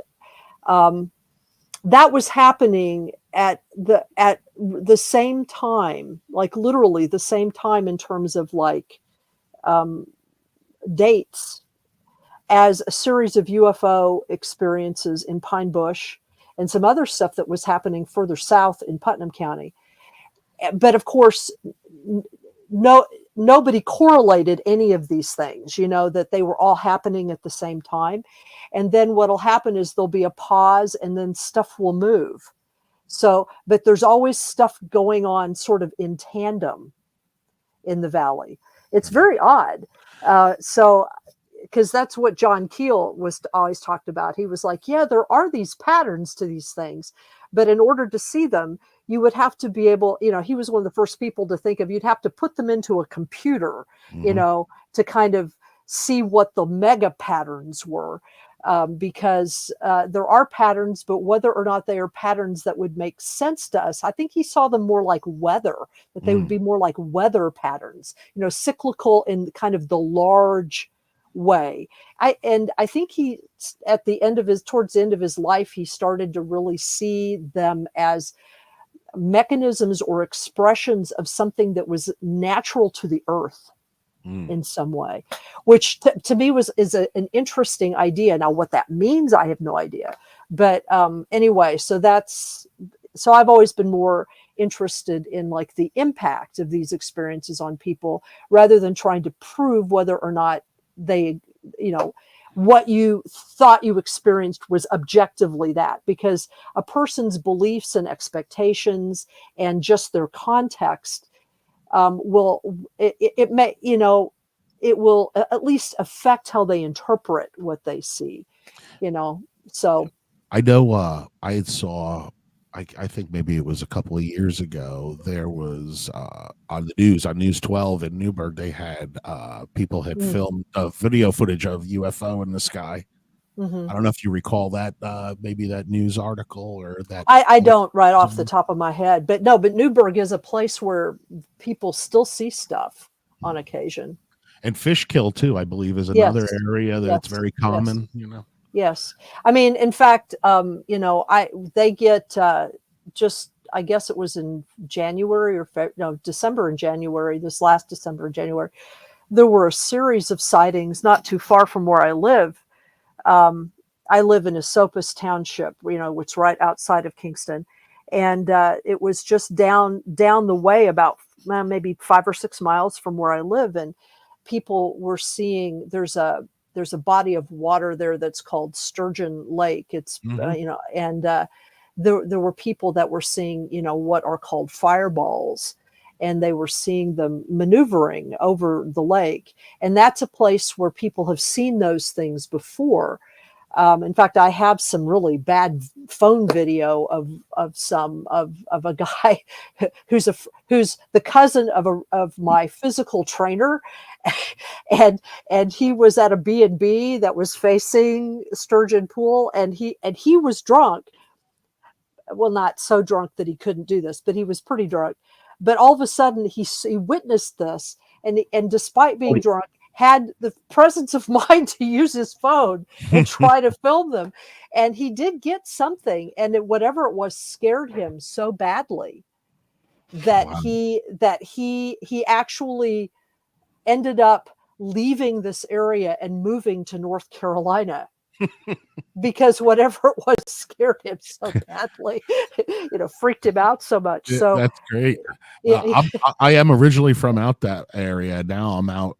[SPEAKER 3] that was happening at the same time, like literally the same time in terms of like dates, as a series of UFO experiences in Pine Bush and some other stuff that was happening further south in Putnam County. But of course, nobody correlated any of these things, that they were all happening at the same time. And then what'll happen is there'll be a pause and then stuff will move. So, but there's always stuff going on sort of in tandem in the valley. It's very odd. Because that's what John Keel was always talked about. He was like, yeah, there are these patterns to these things, but in order to see them, you would have to be able, he was one of the first people to think of, you'd have to put them into a computer, to kind of see what the mega patterns were. Because there are patterns, but whether or not they are patterns that would make sense to us, I think he saw them more like weather, that they would be more like weather patterns, cyclical in kind of the large way. I think he, towards the end of his life, he started to really see them as mechanisms or expressions of something that was natural to the earth in some way, which to me is an interesting idea. Now, what that means, I have no idea. But anyway, so I've always been more interested in like the impact of these experiences on people rather than trying to prove whether or not they, what you thought you experienced was objectively that, because a person's beliefs and expectations and just their context it may, it will at least affect how they interpret what they see, so.
[SPEAKER 2] I know I saw, I think maybe it was a couple of years ago, there was on the news, on News 12 in Newburgh, they had people had filmed video footage of UFO in the sky. I don't know if you recall that, maybe that news article or that.
[SPEAKER 3] I don't right off the top of my head, but Newburgh is a place where people still see stuff on occasion.
[SPEAKER 2] And Fishkill too, I believe, is another area that's very common,
[SPEAKER 3] Yes. I mean, in fact, they get just, I guess it was in January December and January, this last December and January, there were a series of sightings not too far from where I live. I live in Esopus Township, which is right outside of Kingston. And it was just down the way about maybe 5 or 6 miles from where I live. And people were seeing, there's a body of water there that's called Sturgeon Lake. It's, and there were people that were seeing, what are called fireballs, and they were seeing them maneuvering over the lake. And that's a place where people have seen those things before. In fact, I have some really bad phone video of a guy who's the cousin of my physical trainer, and he was at a B&B that was facing Sturgeon Pool, and he was drunk. Well, not so drunk that he couldn't do this, but he was pretty drunk. But all of a sudden, he witnessed this, and despite being drunk, had the presence of mind to use his phone and try to film them. And he did get something, and whatever it was scared him so badly that he actually ended up leaving this area and moving to North Carolina. Because whatever it was scared him so badly, freaked him out so much. So
[SPEAKER 2] that's great. I am originally from out that area. Now I'm out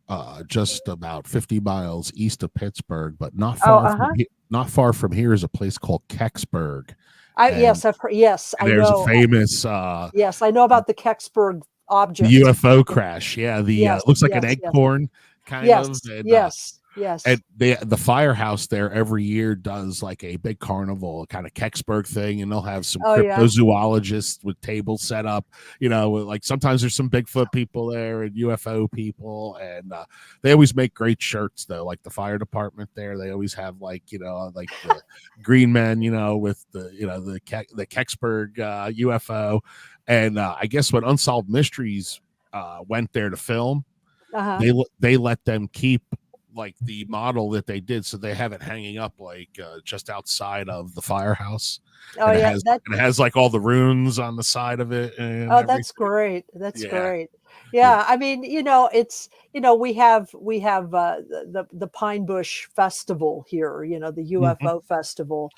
[SPEAKER 2] just about 50 miles east of Pittsburgh, but not far from here is a place called Kecksburg.
[SPEAKER 3] Yes, I've heard. Yes, I know.
[SPEAKER 2] There's a famous.
[SPEAKER 3] Yes, I know about the Kecksburg object.
[SPEAKER 2] The UFO crash. Yeah, looks like an eggcorn kind of.
[SPEAKER 3] Yes. Yes.
[SPEAKER 2] And the firehouse there every year does like a big carnival, kind of Kecksburg thing, and they'll have some
[SPEAKER 3] Oh, yeah.
[SPEAKER 2] cryptozoologists with tables set up. Like sometimes there's some Bigfoot people there and UFO people, and they always make great shirts though. Like the fire department there, they always have like like the green men, with the Kecksburg UFO, and I guess when Unsolved Mysteries went there to film, they let them keep like the model that they did, so they have it hanging up like just outside of the firehouse.
[SPEAKER 3] Oh,
[SPEAKER 2] and
[SPEAKER 3] yeah.
[SPEAKER 2] it has like all the runes on the side of it. And
[SPEAKER 3] Oh, that's
[SPEAKER 2] everything.
[SPEAKER 3] great. That's
[SPEAKER 2] Yeah.
[SPEAKER 3] great. Yeah, I mean, it's we have the Pine Bush Festival here, the UFO festival.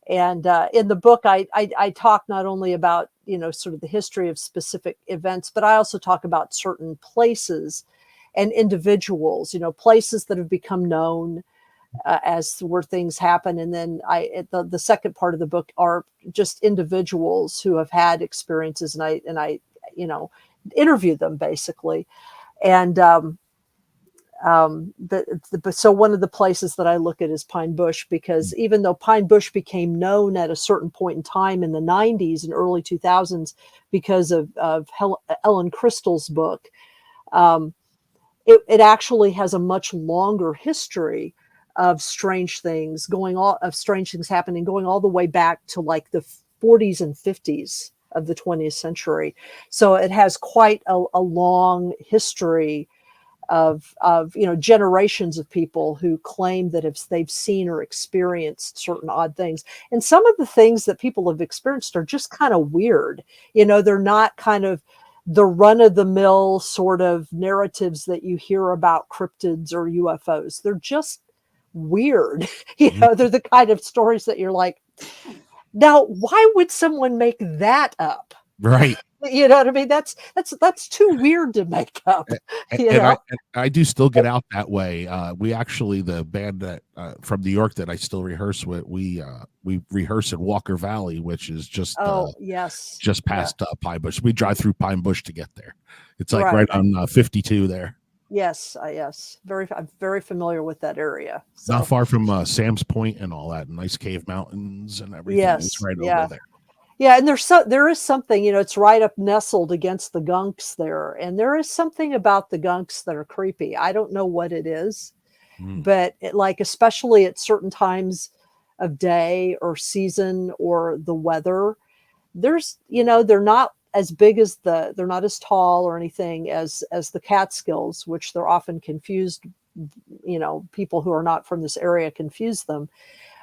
[SPEAKER 3] And in the book, I talk not only about sort of the history of specific events, but I also talk about certain places and individuals, places that have become known as where things happen. And then the second part of the book are just individuals who have had experiences, and I interview them basically. And so one of the places that I look at is Pine Bush, because even though Pine Bush became known at a certain point in time in the 90s and early 2000s because of Ellen Crystal's book, it actually has a much longer history of strange things happening, going all the way back to like the 40s and 50s of the 20th century. So it has quite a long history of generations of people who claim that if they've seen or experienced certain odd things. And some of the things that people have experienced are just kind of weird. They're not kind of the run-of-the-mill sort of narratives that you hear about cryptids or UFOs. They're just weird. They're the kind of stories that you're like, now, why would someone make that up?
[SPEAKER 2] Right.
[SPEAKER 3] You know what I mean? That's too weird to make up.
[SPEAKER 2] And I do still get out that way. We actually, the band that from New York that I still rehearse with, we rehearse in Walker Valley, which is just just past Pine Bush. We drive through Pine Bush to get there. It's like right on 52 there.
[SPEAKER 3] Yes, I'm very familiar with that area. So.
[SPEAKER 2] Not far from Sam's Point and all that, Nice Cave Mountains and everything.
[SPEAKER 3] Yes,
[SPEAKER 2] it's right over there.
[SPEAKER 3] Yeah, and there is something, it's right up nestled against the gunks there, and there is something about the gunks that are creepy. I don't know what it is, but especially at certain times of day or season or the weather, there's they're not as big as they're not as tall or anything as the Catskills, which they're often confused. People who are not from this area confuse them,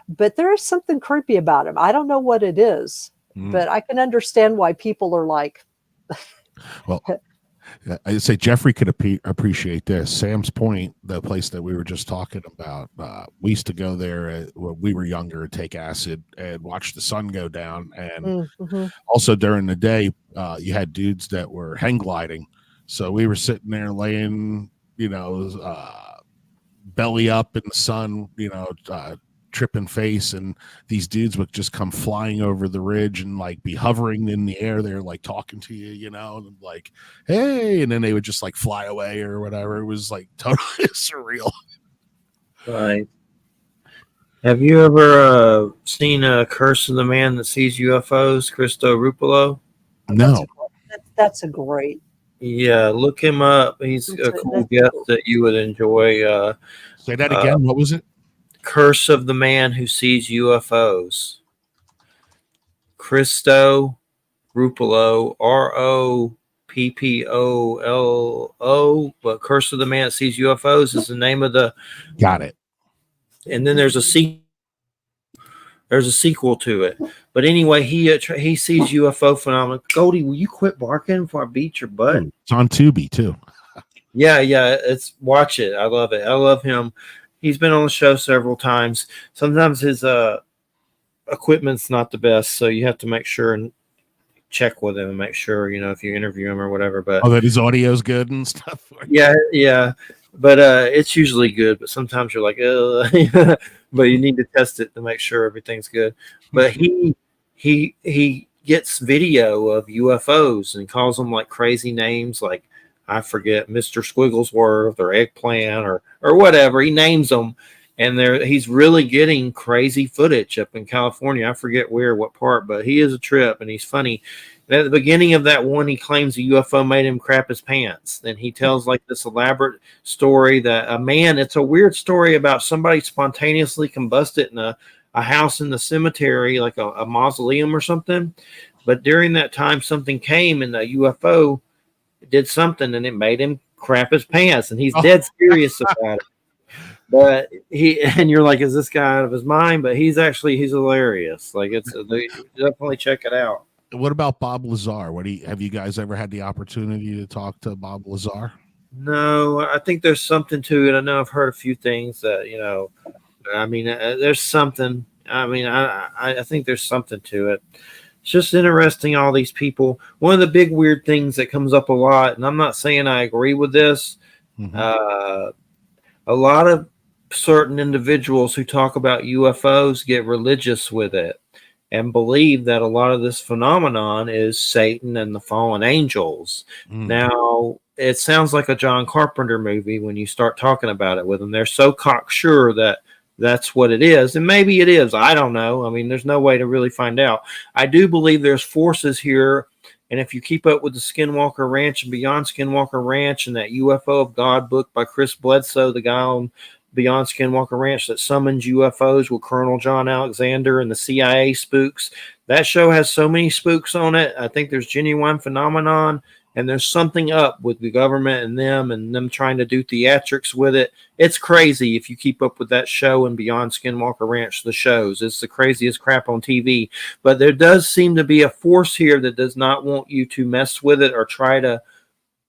[SPEAKER 3] but there is something creepy about them. I don't know what it is. But I can understand why people are like.
[SPEAKER 2] Well, I'd say Jeffrey could appreciate this. Sam's Point, the place that we were just talking about, we used to go there when we were younger and take acid and watch the sun go down. And also during the day, you had dudes that were hang gliding. So we were sitting there laying, belly up in the sun, tripping face, and these dudes would just come flying over the ridge and like be hovering in the air. They're like talking to you, and like, hey, and then they would just like fly away or whatever. It was like totally surreal.
[SPEAKER 1] Right. Have you ever seen Curse of the Man That Sees UFOs, Cristo Rupolo?
[SPEAKER 2] No.
[SPEAKER 3] That's a great.
[SPEAKER 1] Yeah, look him up. He's a cool guest that you would enjoy.
[SPEAKER 2] Say that again. What was it?
[SPEAKER 1] Curse of the Man Who Sees UFOs. Cristo Rupolo, Roppolo, but Curse of the Man That Sees UFOs is the name of the.
[SPEAKER 2] Got it.
[SPEAKER 1] And then there's a sequel. There's a sequel to it. But anyway, he sees UFO phenomena. Goldie, will you quit barking before I beat your butt?
[SPEAKER 2] It's on Tubi too.
[SPEAKER 1] Yeah, watch it. I love it. I love him. He's been on the show several times. Sometimes his equipment's not the best, so you have to make sure and check with him and make sure, if you interview him or whatever. But
[SPEAKER 2] that his audio's good and stuff.
[SPEAKER 1] Yeah. But it's usually good. But sometimes you're like, but you need to test it to make sure everything's good. But he gets video of UFOs and calls them like crazy names, like I forget, Mr. Squigglesworth or Eggplant or whatever. He names them. And he's really getting crazy footage up in California. I forget what part, but he is a trip and he's funny. And at the beginning of that one, he claims a UFO made him crap his pants. Then he tells like this elaborate story that it's a weird story about somebody spontaneously combusted in a house in the cemetery, like a mausoleum or something. But during that time, something came and the UFO did something and it made him crap his pants. And he's dead serious about it. But you're like, is this guy out of his mind? But he's hilarious. Like definitely check it out.
[SPEAKER 2] What about Bob Lazar? Have you guys ever had the opportunity to talk to Bob Lazar?
[SPEAKER 1] No, I think there's something to it. I know I've heard a few things that, there's something. I think there's something to it. It's just interesting, all these people. One of the big weird things that comes up a lot, and I'm not saying I agree with this, a lot of certain individuals who talk about UFOs get religious with it and believe that a lot of this phenomenon is Satan and the fallen angels. Now, it sounds like a John Carpenter movie when you start talking about it with them. They're so cocksure that that's what it is. And maybe it is. I don't know. I mean, there's no way to really find out. I do believe there's forces here. And if you keep up with the Skinwalker Ranch and Beyond Skinwalker Ranch and that UFO of God book by Chris Bledsoe, the guy on Beyond Skinwalker Ranch that summons UFOs with Colonel John Alexander and the CIA spooks, that show has so many spooks on it. I think there's genuine phenomenon. And there's something up with the government and them trying to do theatrics with it. It's crazy if you keep up with that show and Beyond Skinwalker Ranch, the shows. It's the craziest crap on TV. But there does seem to be a force here that does not want you to mess with it or try to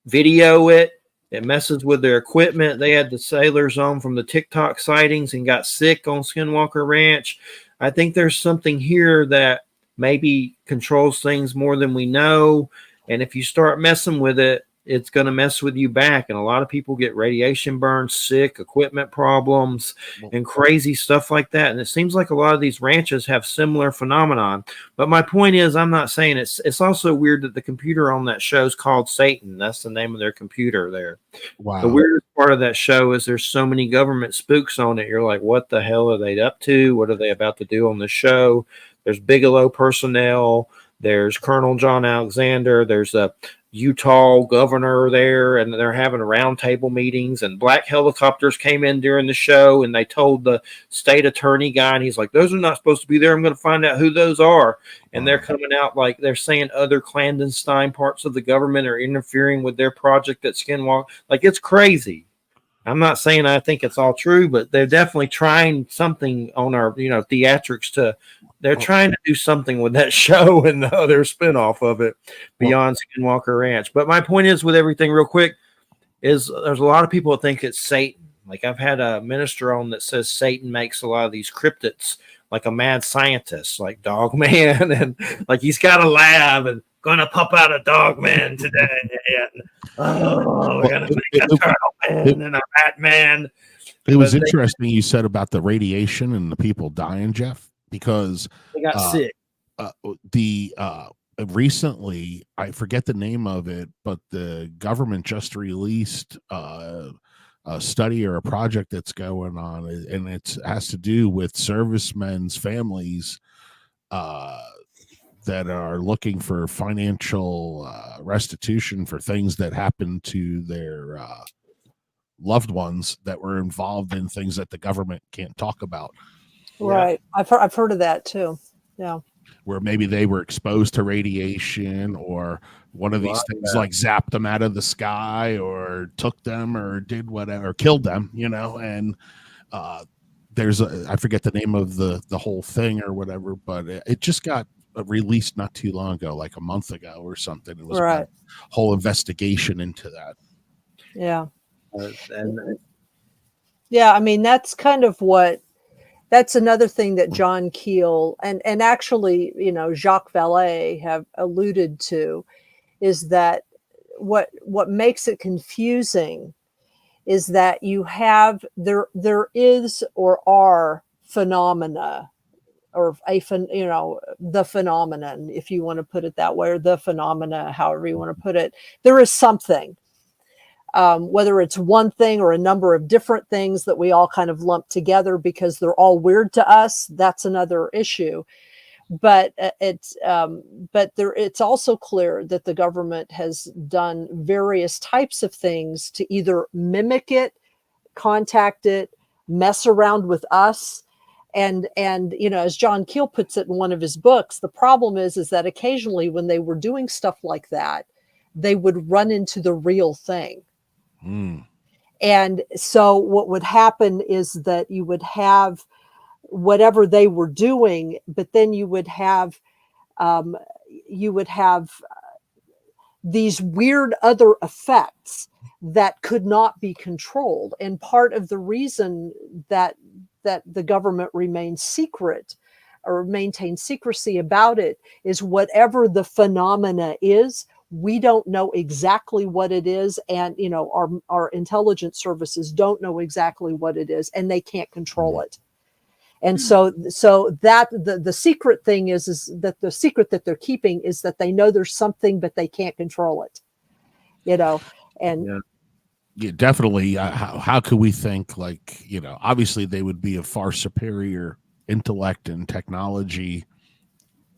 [SPEAKER 1] video it. It messes with their equipment. They had the sailors on from the TikTok sightings and got sick on Skinwalker Ranch. I think there's something here that maybe controls things more than we know. And if you start messing with it, it's going to mess with you back. And a lot of people get radiation burns, sick, equipment problems, and crazy stuff like that. And it seems like a lot of these ranches have similar phenomenon. But my point is, I'm not saying it's also weird that the computer on that show is called Satan. That's the name of their computer there.
[SPEAKER 2] Wow.
[SPEAKER 1] The weirdest part of that show is there's so many government spooks on it. You're like, what the hell are they up to? What are they about to do on the show? There's Bigelow personnel. There's Colonel John Alexander. There's a Utah governor there, and they're having roundtable meetings. And black helicopters came in during the show, and they told the state attorney guy, and he's like, "Those are not supposed to be there. I'm going to find out who those are." And they're coming out like they're saying other clandestine parts of the government are interfering with their project at Skinwalker. Like, it's crazy. I'm not saying I think it's all true, but they're definitely trying something on our, theatrics to. They're trying to do something with that show and the other spinoff of it, Beyond Skinwalker Ranch. But my point is, with everything, real quick, is there's a lot of people that think it's Satan. Like, I've had a minister on that says Satan makes a lot of these cryptids like a mad scientist, like Dog Man, and like he's got a lab and gonna pop out a Dog Man today. And, we're gonna make a turtle man and a rat man.
[SPEAKER 2] It was interesting you said about the radiation and the people dying, Jeff. Because
[SPEAKER 1] they got sick.
[SPEAKER 2] Recently, I forget the name of it, but the government just released a study or a project that's going on, and it has to do with servicemen's families that are looking for financial restitution for things that happened to their loved ones that were involved in things that the government can't talk about.
[SPEAKER 3] Right. I've heard of that too. Yeah.
[SPEAKER 2] Where maybe they were exposed to radiation or one of these things like zapped them out of the sky or took them or did whatever, or killed them, and there's I forget the name of the whole thing or whatever, but it just got released not too long ago, like a month ago or something. It was a whole investigation into that.
[SPEAKER 3] Yeah. Yeah. I mean, that's kind of that's another thing that John Keel and actually, Jacques Vallée have alluded to, is that what makes it confusing is that you have there is or are phenomena, or the phenomenon, if you want to put it that way, or the phenomena, however you want to put it. There is something. whether it's one thing or a number of different things that we all kind of lump together because they're all weird to us, that's another issue. But it's also clear that the government has done various types of things to either mimic it, contact it, mess around with us. And as John Keel puts it in one of his books, the problem is that occasionally when they were doing stuff like that, they would run into the real thing. And so what would happen is that you would have whatever they were doing, but then you would have these weird other effects that could not be controlled. And part of the reason that the government remains secret or maintains secrecy about it is whatever the phenomena is, we don't know exactly what it is. And, our intelligence services don't know exactly what it is, and they can't control it. And so that the secret thing is that the secret that they're keeping is that they know there's something, but they can't control it, and
[SPEAKER 2] yeah, definitely. How could we think obviously they would be a far superior intellect and technology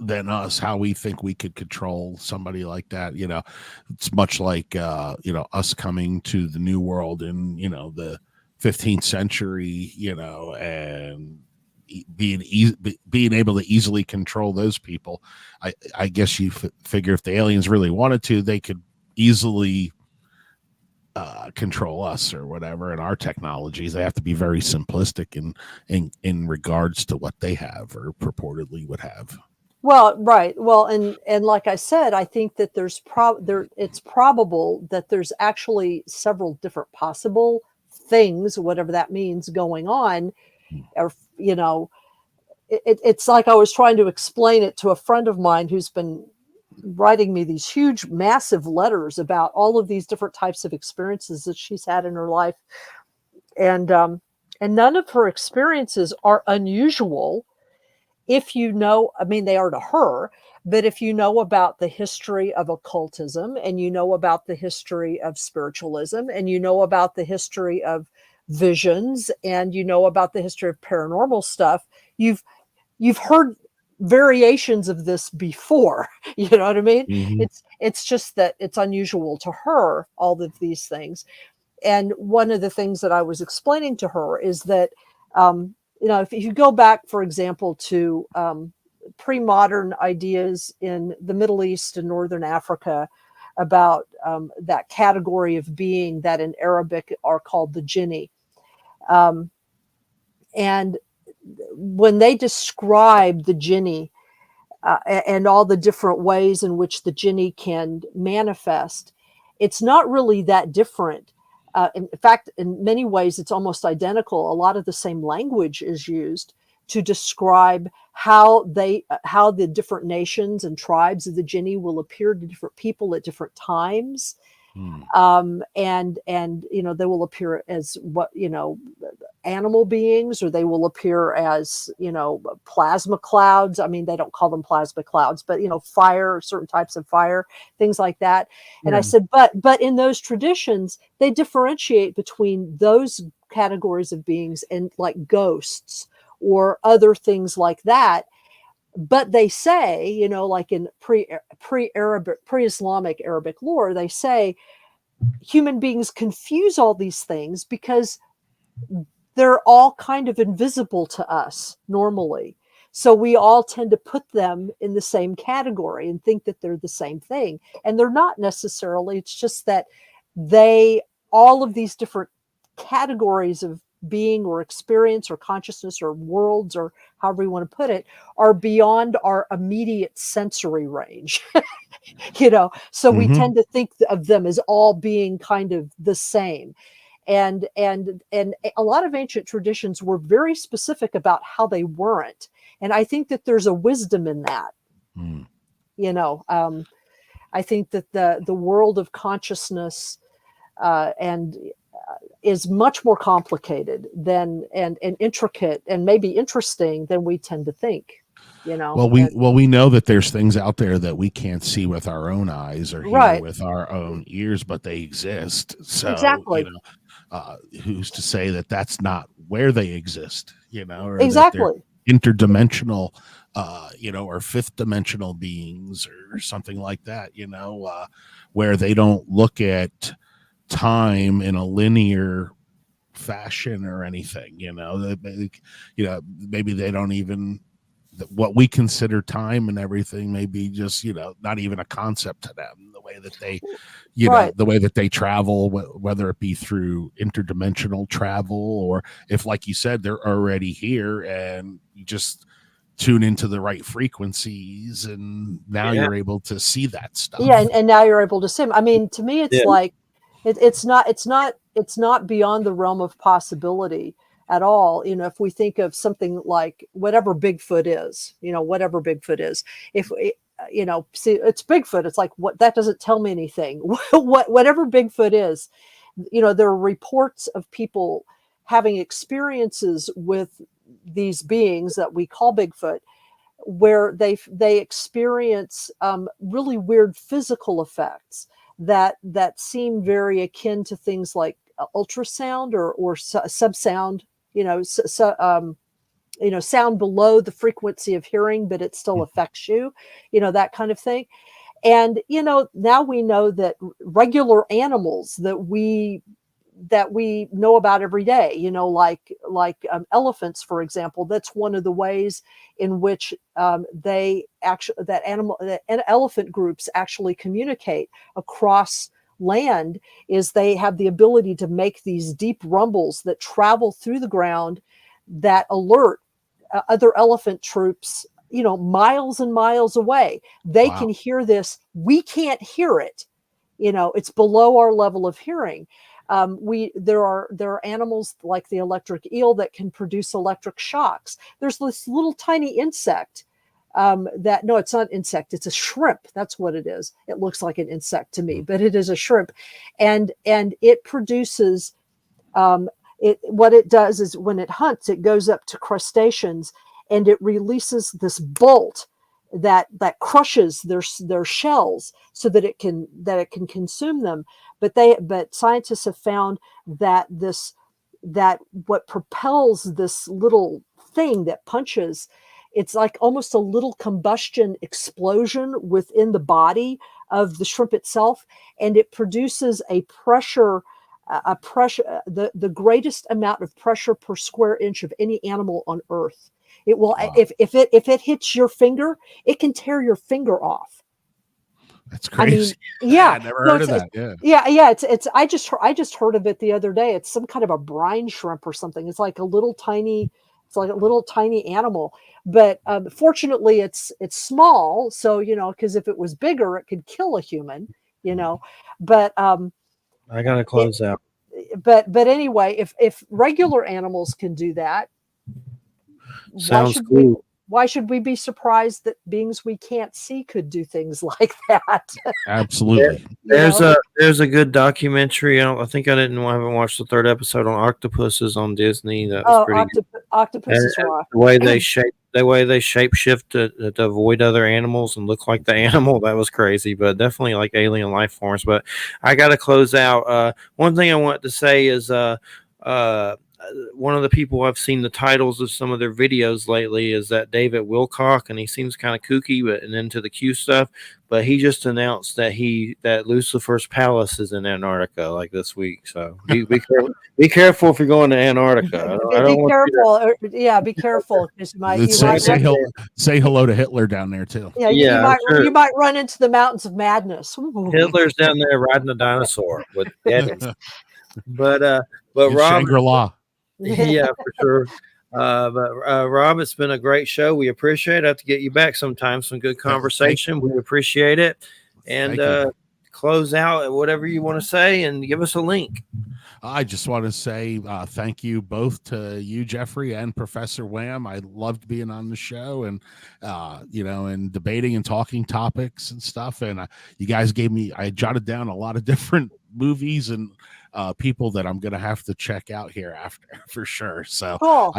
[SPEAKER 2] than us. How we think we could control somebody like that. It's much like, us coming to the New World in, the 15th century, and being able to easily control those people. I guess you figure if the aliens really wanted to, they could easily control us or whatever. And our technologies, they have to be very simplistic in regards to what they have or purportedly would have.
[SPEAKER 3] Well, right. Well, and like I said, I think that it's probable that there's actually several different possible things, whatever that means, going on. Or, it's like I was trying to explain it to a friend of mine who's been writing me these huge, massive letters about all of these different types of experiences that she's had in her life. And none of her experiences are unusual. If they are to her, but if you know about the history of occultism, and you know about the history of spiritualism, and you know about the history of visions, and you know about the history of paranormal stuff, you've heard variations of this before. You know what I mean?
[SPEAKER 2] Mm-hmm.
[SPEAKER 3] It's just that it's unusual to her, all of these things. And one of the things that I was explaining to her is that if you go back, for example, to pre-modern ideas in the Middle East and Northern Africa about that category of being that in Arabic are called the jinni. And when they describe the jinni and all the different ways in which the jinni can manifest, it's not really that different. In fact, in many ways, it's almost identical. A lot of the same language is used to describe how the different nations and tribes of the jinni will appear to different people at different times. And they will appear as animal beings, or they will appear as, plasma clouds. I mean, they don't call them plasma clouds, but, fire, certain types of fire, things like that. And I said, but in those traditions, they differentiate between those categories of beings and like ghosts or other things like that. But they say, like in pre-Islamic Arabic lore, they say human beings confuse all these things because they're all kind of invisible to us normally. So we all tend to put them in the same category and think that they're the same thing. And they're not necessarily. It's just that all of these different categories of being or experience or consciousness or worlds, or however you want to put it, are beyond our immediate sensory range. So we tend to think of them as all being kind of the same. And a lot of ancient traditions were very specific about how they weren't. And I think that there's a wisdom in that. I think that the world of consciousness is much more complicated and intricate and maybe interesting than we tend to think. you know.
[SPEAKER 2] Well, we know that there's things out there that we can't see with our own eyes or hear with our own ears, but they exist. So,
[SPEAKER 3] exactly.
[SPEAKER 2] you know, who's to say that that's not where they exist, you know, or
[SPEAKER 3] exactly.
[SPEAKER 2] that they're interdimensional, you know, or fifth dimensional beings or something like that, you know, where they don't look at time in a linear fashion or anything, you know, maybe they don't even, what we consider time and everything may be just, you know, not even a concept to them. The way that they, you know, the way that they travel, whether it be through interdimensional travel or if, like you said, they're already here and you just tune into the right frequencies and now you're able to see that stuff.
[SPEAKER 3] Yeah, and now you're able to see them. I mean, to me, it's like it's not beyond the realm of possibility at all. You know, if we think of something like whatever Bigfoot is, you know, whatever Bigfoot is, if you know, see, it's Bigfoot, it's like, what, that doesn't tell me anything. Whatever Bigfoot is, you know, there are reports of people having experiences with these beings that we call Bigfoot, where they experience really weird physical effects that seem very akin to things like ultrasound or subsound, you know, you know, sound below the frequency of hearing, but it still affects you, you know, that kind of thing. And, you know, now we know that regular animals that we know about every day, you know, like elephants, for example. That's one of the ways in which elephant groups actually communicate across land, is they have the ability to make these deep rumbles that travel through the ground that alert other elephant troops, you know, miles and miles away. They can hear this. We can't hear it. You know, it's below our level of hearing. There are animals like the electric eel that can produce electric shocks. There's this little tiny insect no, it's not insect, it's a shrimp. That's what it is. It looks like an insect to me, but it is a shrimp, and it produces. What it does is when it hunts, it goes up to crustaceans and it releases this bolt that crushes their shells so that it can consume them. But scientists have found that what propels this little thing that punches, it's like almost a little combustion explosion within the body of the shrimp itself, and it produces the greatest amount of pressure per square inch of any animal on Earth. It will, if it hits your finger, it can tear your finger off.
[SPEAKER 2] That's crazy.
[SPEAKER 3] I mean, yeah,
[SPEAKER 2] I never heard of that.
[SPEAKER 3] Yeah. It's I just heard of it the other day. It's some kind of a brine shrimp or something. It's like a little tiny animal. But fortunately, it's small. So, you know, because if it was bigger, it could kill a human. You know, but
[SPEAKER 1] I gotta close out.
[SPEAKER 3] But anyway, if regular animals can do that,
[SPEAKER 1] sounds cool.
[SPEAKER 3] Why should we be surprised that beings we can't see could do things like that?
[SPEAKER 2] Absolutely.
[SPEAKER 1] There's a good documentary. I haven't watched the third episode on octopuses on Disney. That was pretty good.
[SPEAKER 3] Octopuses rock.
[SPEAKER 1] The way they shape shift to avoid other animals and look like the animal, that was crazy. But definitely like alien life forms. But I got to close out. One thing I want to say is one of the people I've seen the titles of some of their videos lately is that David Wilcock, and he seems kind of kooky and into the Q stuff. But he just announced that Lucifer's Palace is in Antarctica like this week. So be careful if you're going to Antarctica.
[SPEAKER 3] Be careful. Yeah, be careful.
[SPEAKER 2] Say hello to Hitler down there too.
[SPEAKER 3] Yeah, you might run into the mountains of madness. Ooh.
[SPEAKER 1] Hitler's down there riding a dinosaur with Eddie. But Rob,
[SPEAKER 2] Shangri-La.
[SPEAKER 1] Yeah, for sure. But Rob, it's been a great show. We appreciate it. I have to get you back sometime. Some good conversation. We appreciate it. And close out whatever you want to say and give us a link.
[SPEAKER 2] I just want to say thank you both to you, Jeffrey, and Professor Wham. I loved being on the show and, and debating and talking topics and stuff. And you guys I jotted down a lot of different movies and people that I'm going to have to check out here after for sure. So
[SPEAKER 3] cool.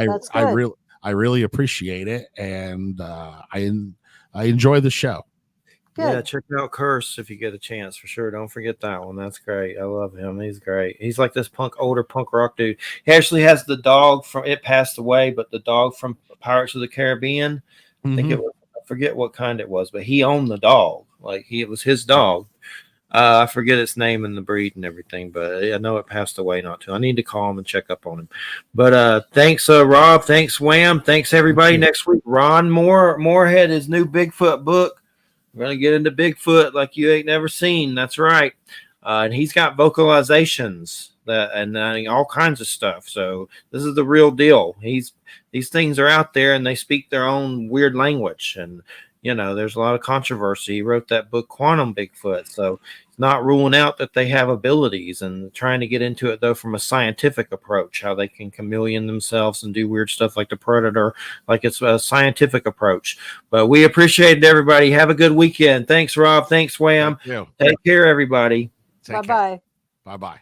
[SPEAKER 2] I really appreciate it, and I enjoy the show.
[SPEAKER 3] Good.
[SPEAKER 1] Yeah, check out Curse if you get a chance for sure. Don't forget that one. That's great. I love him. He's great. He's like this older punk rock dude. He actually has the dog from It Passed Away, but the dog from Pirates of the Caribbean. I think it was, I forget what kind it was, but he owned the dog. Like it was his dog. I forget its name and the breed and everything, but I know it passed away not too. I need to call him and check up on him. But thanks, Rob. Thanks, Wham. Thanks everybody. Next week, Ron Moorhead, his new Bigfoot book. We're going to get into Bigfoot like you ain't never seen. That's right. And he's got vocalizations and all kinds of stuff. So this is the real deal. These things are out there and they speak their own weird language. And, there's a lot of controversy. He wrote that book, Quantum Bigfoot. So it's not ruling out that they have abilities and trying to get into it, though, from a scientific approach, how they can chameleon themselves and do weird stuff like the Predator, like it's a scientific approach. But we appreciate it, everybody. Have a good weekend. Thanks, Rob. Thanks, Wham. Take care, everybody.
[SPEAKER 3] Bye-bye.
[SPEAKER 2] Bye-bye.